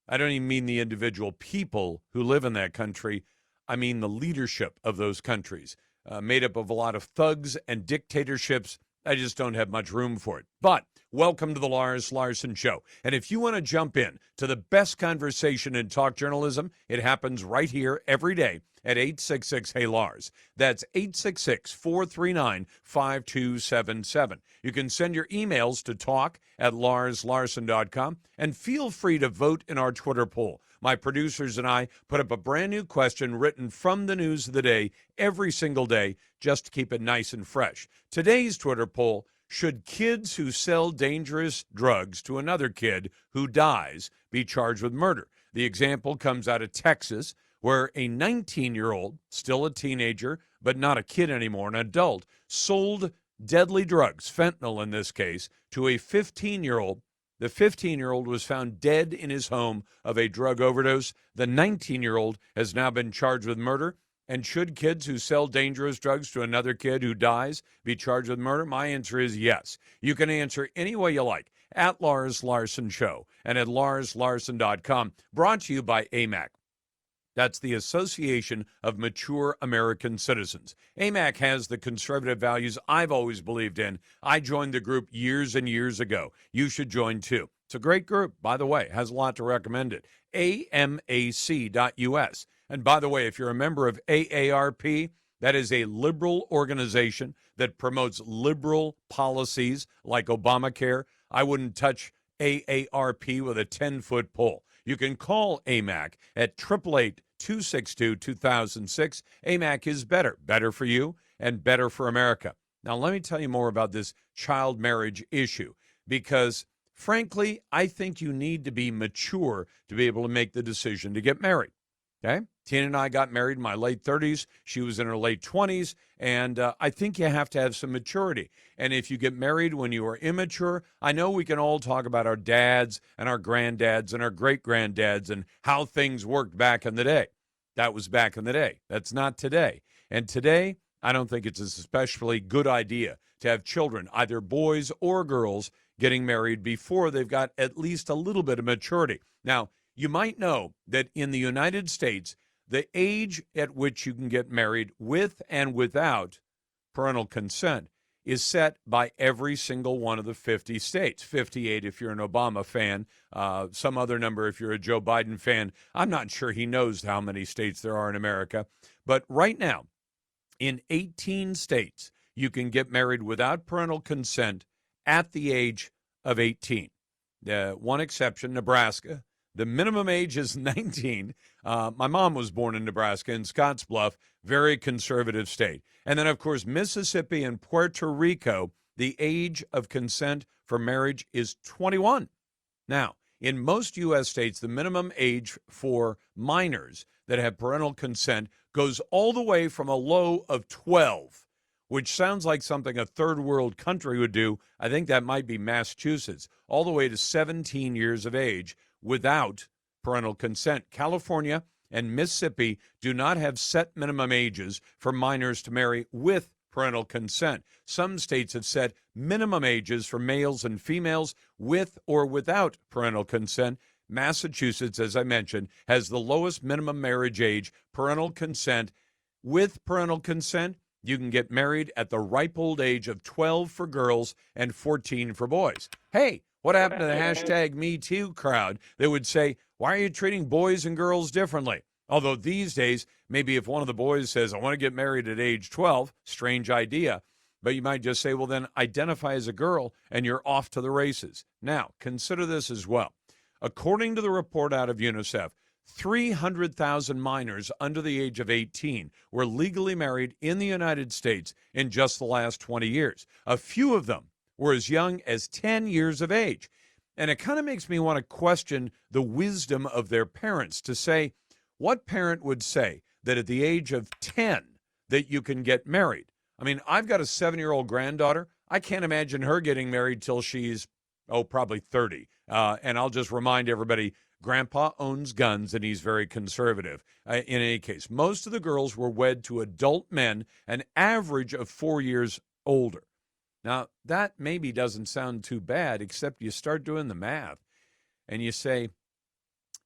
[SPEAKER 1] I don't even mean the individual people who live in that country. I mean the leadership of those countries, made up of a lot of thugs and dictatorships. I just don't have much room for it. But welcome to the Lars Larson Show. And if you want to jump in to the best conversation in talk journalism, it happens right here every day at 866-HEY-LARS. That's 866-439-5277. You can send your emails to talk@larslarson.com, and feel free to vote in our Twitter poll. My producers and I put up a brand new question written from the news of the day every single day just to keep it nice and fresh. Today's Twitter poll: should kids who sell dangerous drugs to another kid who dies be charged with murder? The example comes out of Texas, where a 19-year-old, still a teenager, but not a kid anymore, an adult, sold deadly drugs, fentanyl in this case, to a 15-year-old. The 15-year-old was found dead in his home of a drug overdose. The 19-year-old has now been charged with murder. And should kids who sell dangerous drugs to another kid who dies be charged with murder? My answer is yes. You can answer any way you like at Lars Larson Show and at larslarson.com. Brought to you by AMAC. That's the Association of Mature American Citizens. AMAC has the conservative values I've always believed in. I joined the group years and years ago. You should join too. It's a great group, by the way. It has a lot to recommend it. AMAC.us. And by the way, if you're a member of AARP, that is a liberal organization that promotes liberal policies like Obamacare. I wouldn't touch AARP with a 10-foot pole. You can call AMAC at 888-262-2006. AMAC is better. Better for you and better for America. Now, let me tell you more about this child marriage issue because, frankly, I think you need to be mature to be able to make the decision to get married. Okay? Tina and I got married in my late 30s. She was in her late 20s. And I think you have to have some maturity. And if you get married when you are immature, I know we can all talk about our dads and our granddads and our great-granddads and how things worked back in the day. That was back in the day. That's not today. And today, I don't think it's an especially good idea to have children, either boys or girls, getting married before they've got at least a little bit of maturity. Now, you might know that in the United States, the age at which you can get married with and without parental consent is set by every single one of the 50 states. 58 if you're an Obama fan, some other number if you're a Joe Biden fan. I'm not sure he knows how many states there are in America. But right now, in 18 states, you can get married without parental consent at the age of 18. One exception, Nebraska. The minimum age is 19. My mom was born in Nebraska, in Scottsbluff, very conservative state. And then, of course, Mississippi and Puerto Rico, the age of consent for marriage is 21. Now, in most U.S. states, the minimum age for minors that have parental consent goes all the way from a low of 12, which sounds like something a third world country would do. I think that might be Massachusetts, all the way to 17 years of age without parental consent. California and Mississippi do not have set minimum ages for minors to marry with parental consent. Some states have set minimum ages for males and females with or without parental consent. Massachusetts, as I mentioned, has the lowest minimum marriage age, parental consent. With parental consent, you can get married at the ripe old age of 12 for girls and 14 for boys. Hey, what happened to the hashtag Me Too crowd that would say, why are you treating boys and girls differently? Although these days, maybe if one of the boys says, I want to get married at age 12, strange idea, but you might just say, well, then identify as a girl and you're off to the races. Now, consider this as well. According to the report out of UNICEF, 300,000 minors under the age of 18 were legally married in the United States in just the last 20 years. A few of them were as young as 10 years of age. And it kind of makes me want to question the wisdom of their parents to say, what parent would say that at the age of 10 that you can get married? I mean, I've got a 7-year-old granddaughter. I can't imagine her getting married till she's, probably 30. And I'll just remind everybody, Grandpa owns guns and he's very conservative. In any case, most of the girls were wed to adult men, an average of 4 years older. Now, that maybe doesn't sound too bad, except you start doing the math and you say,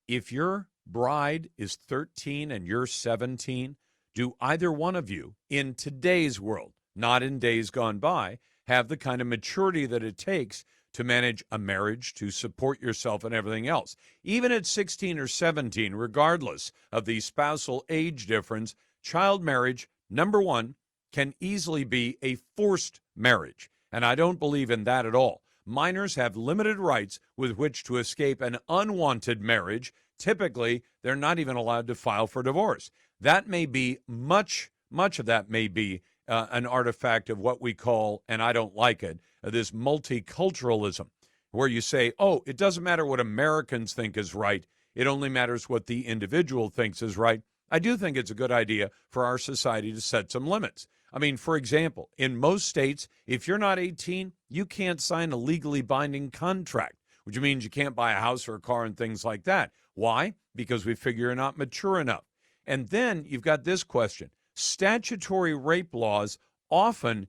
[SPEAKER 1] if your bride is 13 and you're 17, do either one of you in today's world, not in days gone by, have the kind of maturity that it takes to manage a marriage, to support yourself and everything else? Even at 16 or 17, regardless of the spousal age difference, child marriage, number one, can easily be a forced marriage. And I don't believe in that at all. Minors have limited rights with which to escape an unwanted marriage. Typically, they're not even allowed to file for divorce. That may be much of that may be an artifact of what we call, and I don't like it, this multiculturalism, where you say, oh, it doesn't matter what Americans think is right. It only matters what the individual thinks is right. I do think it's a good idea for our society to set some limits. I mean, for example, in most states, if you're not 18, you can't sign a legally binding contract, which means you can't buy a house or a car and things like that. Why? Because we figure you're not mature enough. And then you've got this question. Statutory rape laws often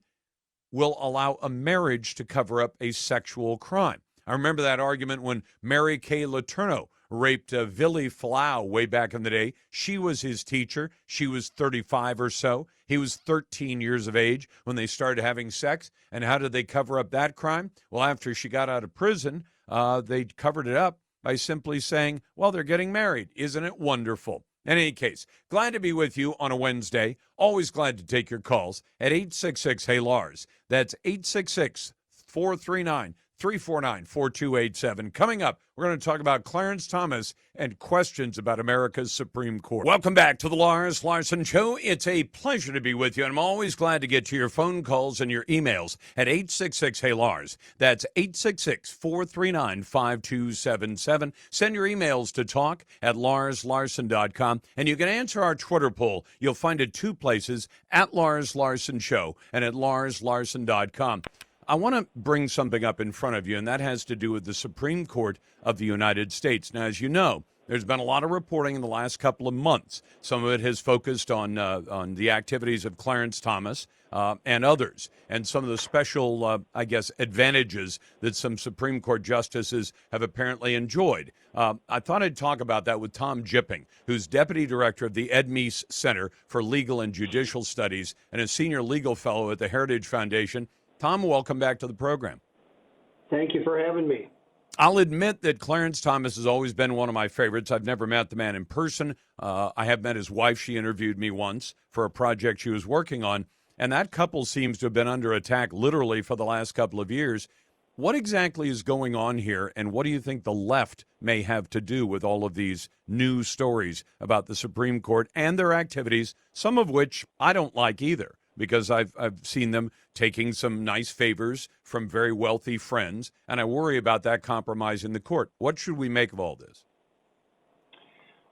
[SPEAKER 1] will allow a marriage to cover up a sexual crime. I remember that argument when Mary Kay Letourneau raped Villy Flau way back in the day. She was his teacher. She was 35 or so. He was 13 years of age when they started having sex. And how did they cover up that crime? Well, after she got out of prison, they covered it up by simply saying, well, they're getting married. Isn't it wonderful? In any case, glad to be with you on a Wednesday. Always glad to take your calls at 866-HEY-LARS. That's 866-439-3600. 349-4287. Coming up, we're going to talk about Clarence Thomas and questions about America's Supreme Court. Welcome back to the Lars Larson Show. It's a pleasure to be with you, and I'm always glad to get to your phone calls and your emails at 866-HEY-LARS. That's 866-439-5277. Send your emails to talk@larslarson.com, and you can answer our Twitter poll. You'll find it two places, at Lars Larson Show and at larslarson.com. I want to bring something up in front of you, and that has to do with the Supreme Court of the United States. Now, as you know, there's been a lot of reporting in the last couple of months. Some of it has focused on the activities of Clarence Thomas and others, and some of the special, advantages that some Supreme Court justices have apparently enjoyed. I thought I'd talk about that with Tom Jipping, who's Deputy Director of the Ed Meese Center for Legal and Judicial Studies and a Senior Legal Fellow at the Heritage Foundation. Tom, welcome back to the program.
[SPEAKER 8] Thank you for having me.
[SPEAKER 1] I'll admit that Clarence Thomas has always been one of my favorites. I've never met the man in person. I have met his wife. She interviewed me once for a project she was working on, and that couple seems to have been under attack literally for the last couple of years. What exactly is going on here, and what do you think the left may have to do with all of these new stories about the Supreme Court and their activities, some of which I don't like either, because I've seen them taking some nice favors from very wealthy friends, and I worry about that compromising the court. What should we make of all this?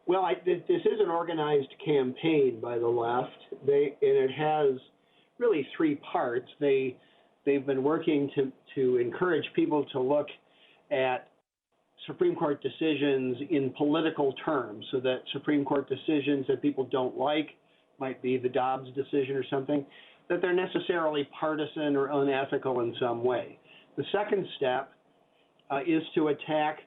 [SPEAKER 8] Well, this is an organized campaign by the left, and it has really three parts. They've been working to encourage people to look at Supreme Court decisions in political terms, so that Supreme Court decisions that people don't like, might be the Dobbs decision or something, that they're necessarily partisan or unethical in some way. The second step is to attack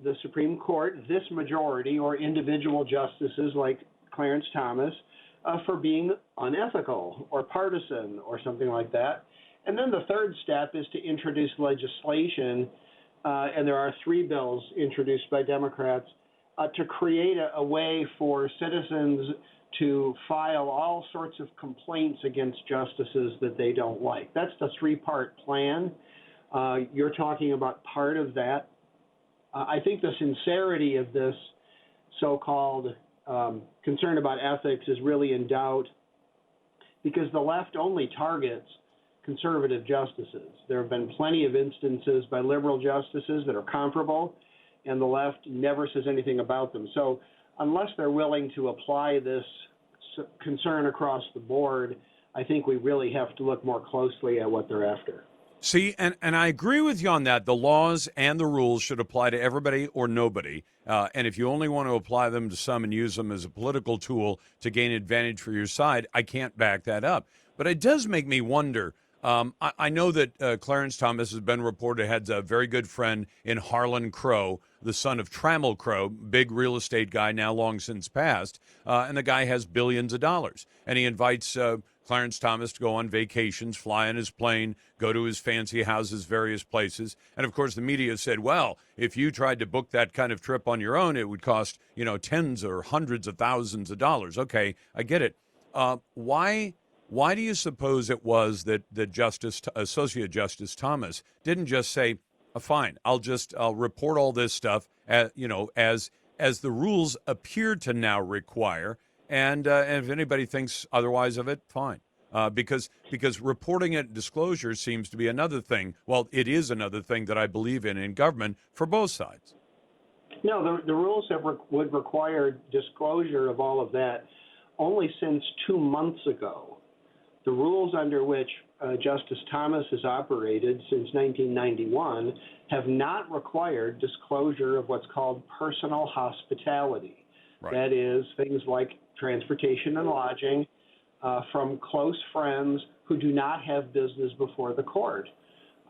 [SPEAKER 8] the Supreme Court, this majority, or individual justices like Clarence Thomas, for being unethical or partisan or something like that. And then the third step is to introduce legislation, and there are three bills introduced by Democrats, to create a way for citizens to file all sorts of complaints against justices that they don't like. That's the three-part plan. You're talking about part of that. I think the sincerity of this so-called concern about ethics is really in doubt, because the left only targets conservative justices. There have been plenty of instances by liberal justices that are comparable, and the left never says anything about them. So unless they're willing to apply this concern across the board, I think we really have to look more closely at what they're after.
[SPEAKER 1] See, and I agree with you on that. The laws and the rules should apply to everybody or nobody. And if you only want to apply them to some and use them as a political tool to gain advantage for your side, I can't back that up. But it does make me wonder. I know that Clarence Thomas has been reported has a very good friend in Harlan Crow, the son of Trammell Crow, big real estate guy now long since passed, and the guy has billions of dollars. And he invites Clarence Thomas to go on vacations, fly on his plane, go to his fancy houses, various places. And, of course, the media said, well, if you tried to book that kind of trip on your own, it would cost, tens or hundreds of thousands of dollars. Okay, I get it. Why do you suppose it was that Associate Justice Thomas didn't just say, fine, I'll report all this stuff, as the rules appear to now require, and if anybody thinks otherwise of it, fine. Because reporting it, disclosure seems to be another thing. Well, it is another thing that I believe in government for both sides.
[SPEAKER 8] No, the rules would require disclosure of all of that only since 2 months ago. The rules under which Justice Thomas has operated since 1991 have not required disclosure of what's called personal hospitality. Right. That is, things like transportation and lodging from close friends who do not have business before the court.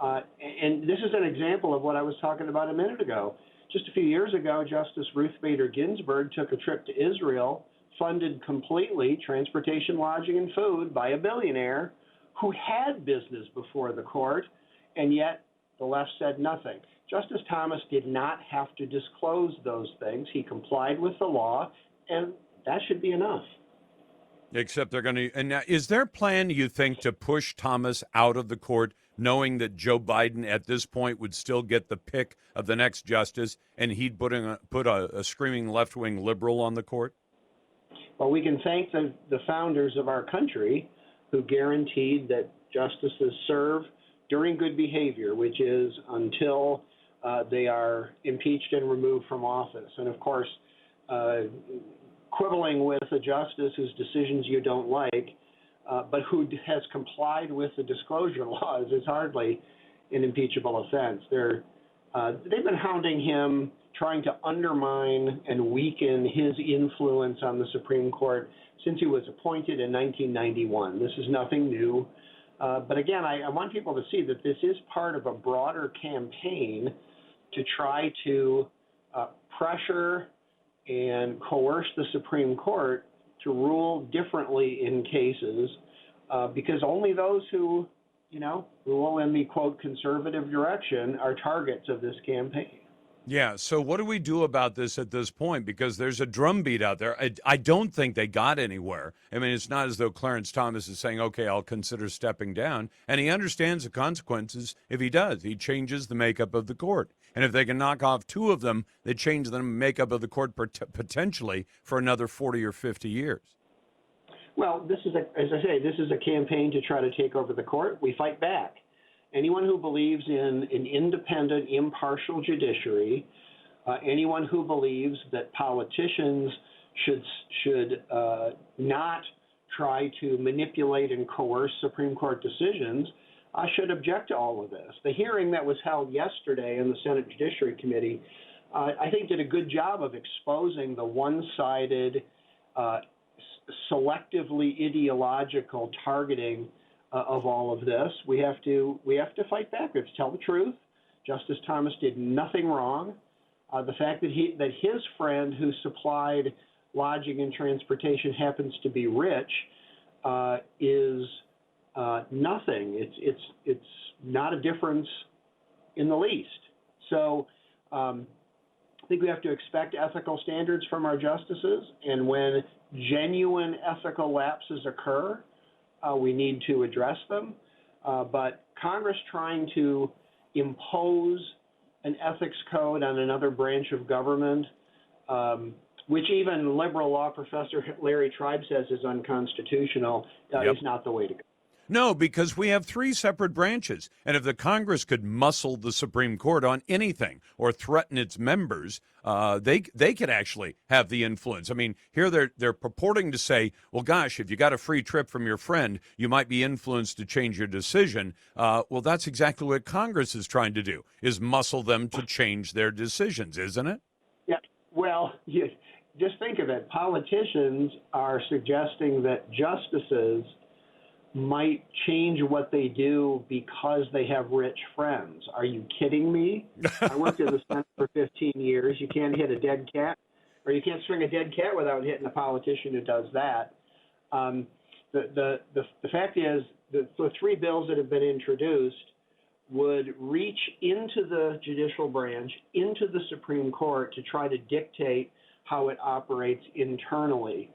[SPEAKER 8] And this is an example of what I was talking about a minute ago. Just a few years ago, Justice Ruth Bader Ginsburg took a trip to Israel, funded completely transportation, lodging, and food by a billionaire who had business before the court, and yet the left said nothing. Justice Thomas did not have to disclose those things. He complied with the law, and that should be enough.
[SPEAKER 1] Except they're going to. And now, is their plan, you think, to push Thomas out of the court, knowing that Joe Biden at this point would still get the pick of the next justice, and he'd put a screaming left-wing liberal on the court?
[SPEAKER 8] Well, we can thank the founders of our country who guaranteed that justices serve during good behavior, which is until they are impeached and removed from office. And of course, quibbling with a justice whose decisions you don't like, but who has complied with the disclosure laws is hardly an impeachable offense. They've been hounding him, trying to undermine and weaken his influence on the Supreme Court since he was appointed in 1991. This is nothing new. But again, I want people to see that this is part of a broader campaign to try to pressure and coerce the Supreme Court to rule differently in cases, because only those who, rule in the, quote, conservative direction are targets of this campaign.
[SPEAKER 1] Yeah, so what do we do about this at this point? Because there's a drumbeat out there. I don't think they got anywhere. I mean, it's not as though Clarence Thomas is saying, okay, I'll consider stepping down. And he understands the consequences if he does. He changes the makeup of the court. And if they can knock off two of them, they change the makeup of the court potentially for another 40 or 50 years.
[SPEAKER 8] Well, this is a campaign to try to take over the court. We fight back. Anyone who believes in an independent, impartial judiciary, anyone who believes that politicians should not try to manipulate and coerce Supreme Court decisions, should object to all of this. The hearing that was held yesterday in the Senate Judiciary Committee, I think, did a good job of exposing the one-sided, selectively ideological targeting of all of this. We have to fight back. We have to tell the truth. Justice Thomas did nothing wrong. The fact that his friend who supplied lodging and transportation happens to be rich is nothing. It's not a difference in the least. So I think we have to expect ethical standards from our justices, and when genuine ethical lapses occur, we need to address them. But Congress trying to impose an ethics code on another branch of government, which even liberal law professor Larry Tribe says is unconstitutional, is not the way to go.
[SPEAKER 1] No, because we have three separate branches. And if the Congress could muscle the Supreme Court on anything or threaten its members, they could actually have the influence. I mean, here they're purporting to say, well, gosh, if you got a free trip from your friend, you might be influenced to change your decision. Well, that's exactly what Congress is trying to do, is muscle them to change their decisions, isn't it?
[SPEAKER 8] Yeah, well, just think of it. Politicians are suggesting that justices might change what they do because they have rich friends. Are you kidding me? I worked in the Senate for 15 years. You can't hit a dead cat, or you can't string a dead cat without hitting a politician who does that. The fact is that the three bills that have been introduced would reach into the judicial branch, into the Supreme Court, to try to dictate how it operates internally.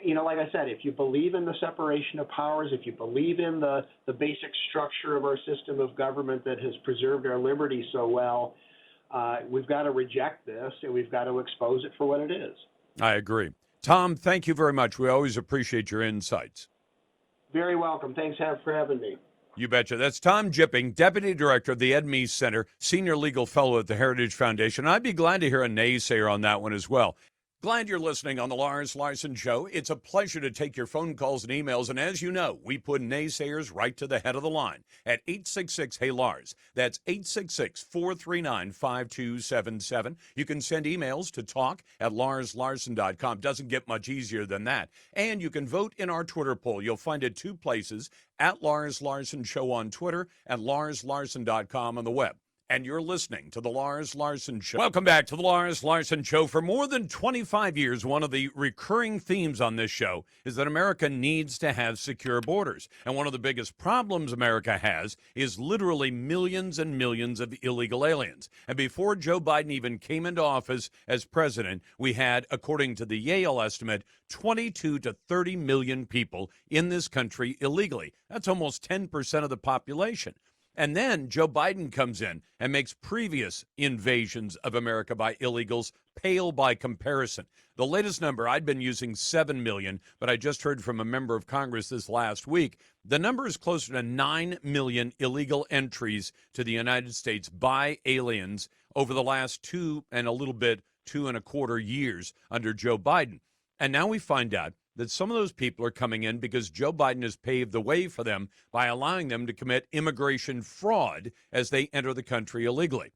[SPEAKER 8] Like I said, if you believe in the separation of powers, if you believe in the basic structure of our system of government that has preserved our liberty so well, we've got to reject this, and we've got to expose it for what it is.
[SPEAKER 1] I agree. Tom, thank you very much. We always appreciate your insights.
[SPEAKER 8] Very welcome. Thanks for having me.
[SPEAKER 1] You betcha. That's Tom Jipping, Deputy Director of the Ed Meese Center, Senior Legal Fellow at the Heritage Foundation. I'd be glad to hear a naysayer on that one as well. Glad you're listening on the Lars Larson Show. It's a pleasure to take your phone calls and emails. And as you know, we put naysayers right to the head of the line at 866-HEY-LARS. That's 866-439-5277. You can send emails to talk@larslarson.com. Doesn't get much easier than that. And you can vote in our Twitter poll. You'll find it two places, at Lars Larson Show on Twitter and larslarson.com on the web. and you're listening to The Lars Larson Show. Welcome back to The Lars Larson Show. For more than 25 years, one of the recurring themes on this show is that America needs to have secure borders. And one of the biggest problems America has is literally millions and millions of illegal aliens. And before Joe Biden even came into office as president, we had, according to the Yale estimate, 22 to 30 million people in this country illegally. That's almost 10% of the population. And then Joe Biden comes in and makes previous invasions of America by illegals pale by comparison. The latest number, I'd been using 7 million, but I just heard from a member of Congress this last week. The number is closer to 9 million illegal entries to the United States by aliens over the last 2.25 years under Joe Biden. And now we find out that some of those people are coming in because Joe Biden has paved the way for them by allowing them to commit immigration fraud as they enter the country illegally.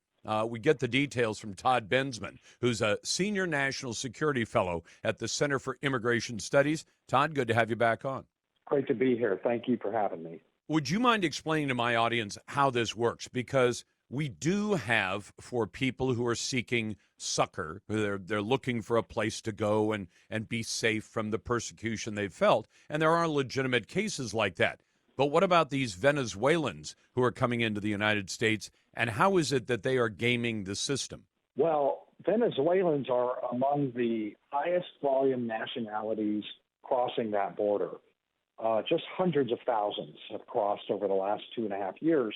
[SPEAKER 1] We get the details from Todd Bensman, who's a senior national security fellow at the Center for Immigration Studies. Todd, good to have you back on.
[SPEAKER 9] Great to be here. Thank you for having me.
[SPEAKER 1] Would you mind explaining to my audience how this works? Because we do have, for people who are seeking succor, they're looking for a place to go and be safe from the persecution they've felt, and there are legitimate cases like that. But what about these Venezuelans who are coming into the United States, and how is it that they are gaming the system?
[SPEAKER 9] Well, Venezuelans are among the highest volume nationalities crossing that border. Just hundreds of thousands have crossed over the last 2.5 years.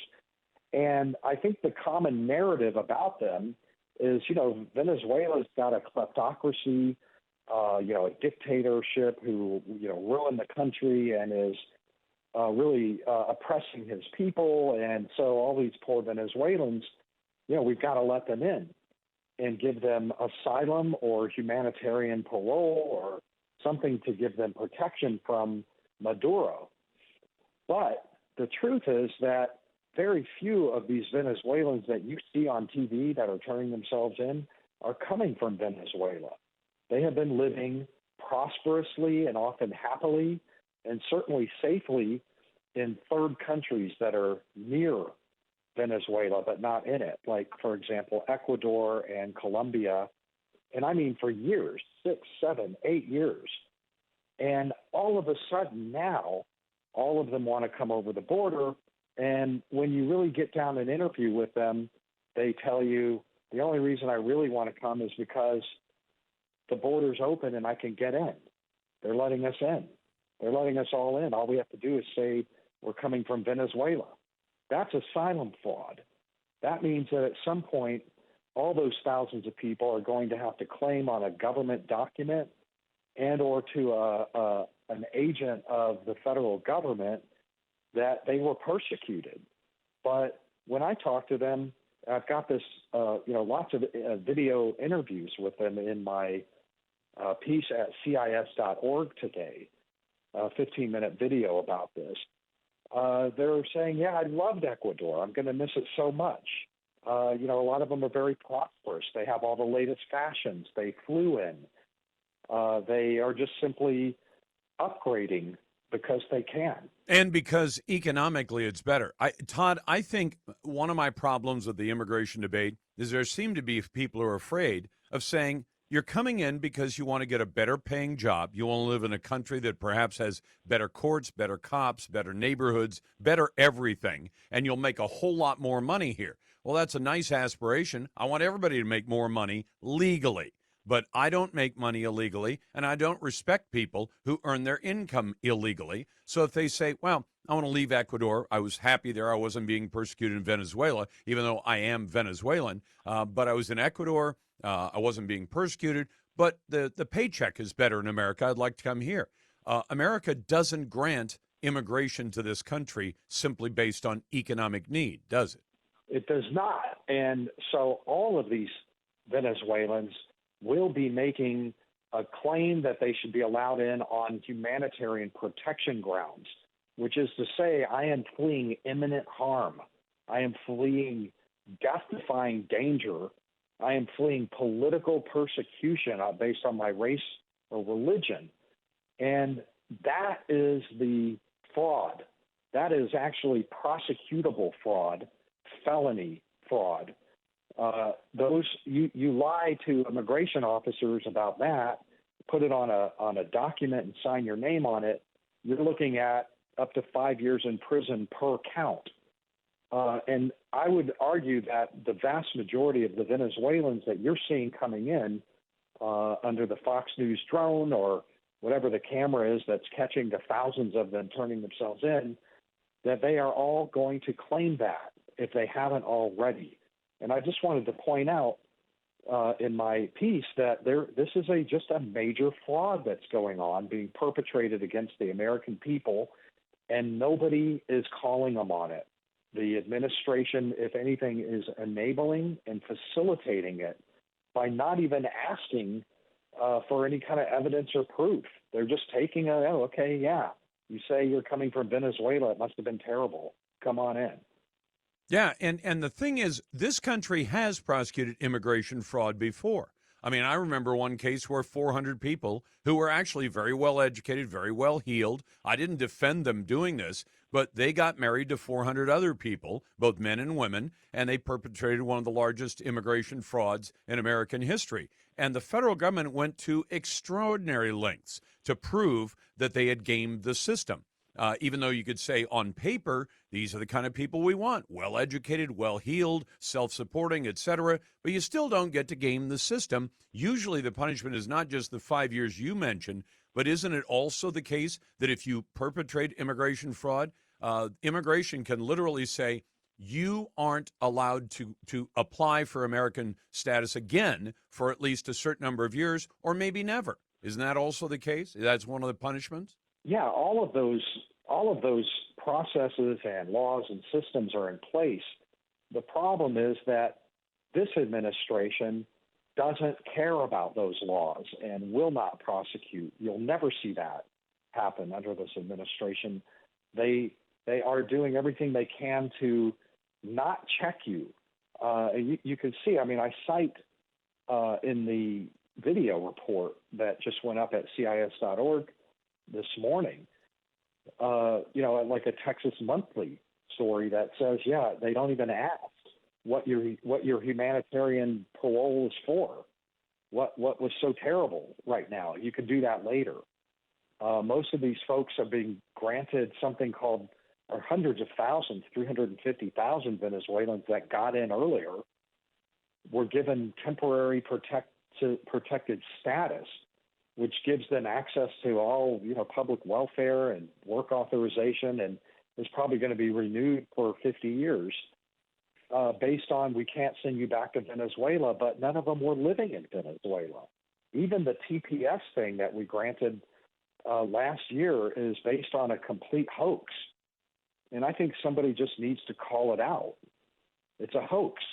[SPEAKER 9] And I think the common narrative about them is, Venezuela's got a kleptocracy, a dictatorship who, ruined the country and is really oppressing his people. And so all these poor Venezuelans, we've got to let them in and give them asylum or humanitarian parole or something to give them protection from Maduro. But the truth is that very few of these Venezuelans that you see on TV that are turning themselves in are coming from Venezuela. They have been living prosperously and often happily and certainly safely in third countries that are near Venezuela but not in it, like, for example, Ecuador and Colombia. And I mean for years, 6, 7, 8 years. And all of a sudden now, all of them want to come over the border. And when you really get down and interview with them, they tell you the only reason I really want to come is because the border's open and I can get in. They're letting us in. They're letting us all in. All we have to do is say we're coming from Venezuela. That's asylum fraud. That means that at some point, all those thousands of people are going to have to claim on a government document and or to an agent of the federal government that they were persecuted. But when I talk to them, I've got this, lots of video interviews with them in my piece at CIS.org today, a 15-minute video about this. They're saying, yeah, I loved Ecuador. I'm going to miss it so much. A lot of them are very prosperous. They have all the latest fashions. They flew in. They are just simply upgrading because they can.
[SPEAKER 1] And because economically it's better. Todd, I think one of my problems with the immigration debate is there seem to be people who are afraid of saying you're coming in because you want to get a better paying job. You want to live in a country that perhaps has better courts, better cops, better neighborhoods, better everything, and you'll make a whole lot more money here. Well, that's a nice aspiration. I want everybody to make more money legally. But I don't make money illegally, and I don't respect people who earn their income illegally. So if they say, well, I want to leave Ecuador, I was happy there, I wasn't being persecuted in Venezuela, even though I am Venezuelan, but I was in Ecuador, I wasn't being persecuted, but the paycheck is better in America, I'd like to come here. America doesn't grant immigration to this country simply based on economic need, does it?
[SPEAKER 9] It does not. And so all of these Venezuelans will be making a claim that they should be allowed in on humanitarian protection grounds, which is to say, I am fleeing imminent harm. I am fleeing death-defying danger. I am fleeing political persecution based on my race or religion. And that is the fraud. That is actually prosecutable fraud, felony fraud. Those you lie to immigration officers about that, put it on a document and sign your name on it. You're looking at up to 5 years in prison per count. And I would argue that the vast majority of the Venezuelans that you're seeing coming in under the Fox News drone or whatever the camera is that's catching the thousands of them turning themselves in, that they are all going to claim that if they haven't already. And I just wanted to point out in my piece that this is just a major fraud that's going on, being perpetrated against the American people, and nobody is calling them on it. The administration, if anything, is enabling and facilitating it by not even asking for any kind of evidence or proof. They're just taking okay, yeah, you say you're coming from Venezuela, it must have been terrible. Come on in.
[SPEAKER 1] Yeah, and the thing is, this country has prosecuted immigration fraud before. I mean, I remember one case where 400 people who were actually very well educated, very well heeled. I didn't defend them doing this, but they got married to 400 other people, both men and women, and they perpetrated one of the largest immigration frauds in American history. And the federal government went to extraordinary lengths to prove that they had gamed the system. Even though you could say on paper, these are the kind of people we want, well-educated, well-heeled, self-supporting, etc., but you still don't get to game the system. Usually the punishment is not just the 5 years you mentioned, but isn't it also the case that if you perpetrate immigration fraud, immigration can literally say, you aren't allowed to apply for American status again for at least a certain number of years, or maybe never. Isn't that also the case? That's one of the punishments?
[SPEAKER 9] Yeah, all of those processes and laws and systems are in place. The problem is that this administration doesn't care about those laws and will not prosecute. You'll never see that happen under this administration. They are doing everything they can to not check you. You can see, I mean, I cite in the video report that just went up at CIS.org this morning, like a Texas Monthly story that says, yeah, they don't even ask what your humanitarian parole is for. What was so terrible right now? You can do that later. Most of these folks are being granted something called, or hundreds of thousands, 350,000 Venezuelans that got in earlier were given temporary protected status, which gives them access to all, public welfare and work authorization, and is probably going to be renewed for 50 years based on we can't send you back to Venezuela, but none of them were living in Venezuela. Even the TPS thing that we granted last year is based on a complete hoax. And I think somebody just needs to call it out. It's a hoax.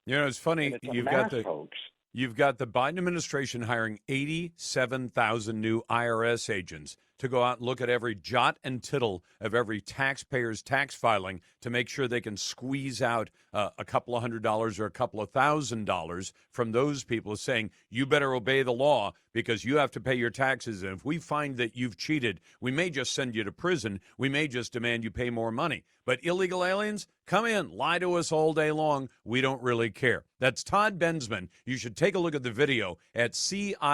[SPEAKER 1] It's funny.
[SPEAKER 9] And it's a mass hoax.
[SPEAKER 1] You've got the Biden administration hiring 87,000 new IRS agents to go out and look at every jot and tittle of every taxpayer's tax filing to make sure they can squeeze out a couple of $100 or a couple of $1,000 from those people, saying, you better obey the law because you have to pay your taxes. And if we find that you've cheated, we may just send you to prison. We may just demand you pay more money. But illegal aliens, come in, lie to us all day long. We don't really care. That's Todd Bensman. You should take a look at the video at CIS.org.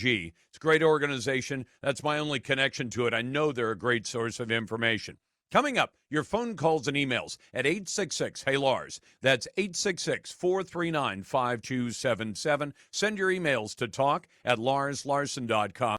[SPEAKER 1] It's a great organization. That's my only connection to it. I know they're a great source of information. Coming up, your phone calls and emails at 866-HEY-LARS. That's 866-439-5277. Send your emails to talk@LarsLarson.com.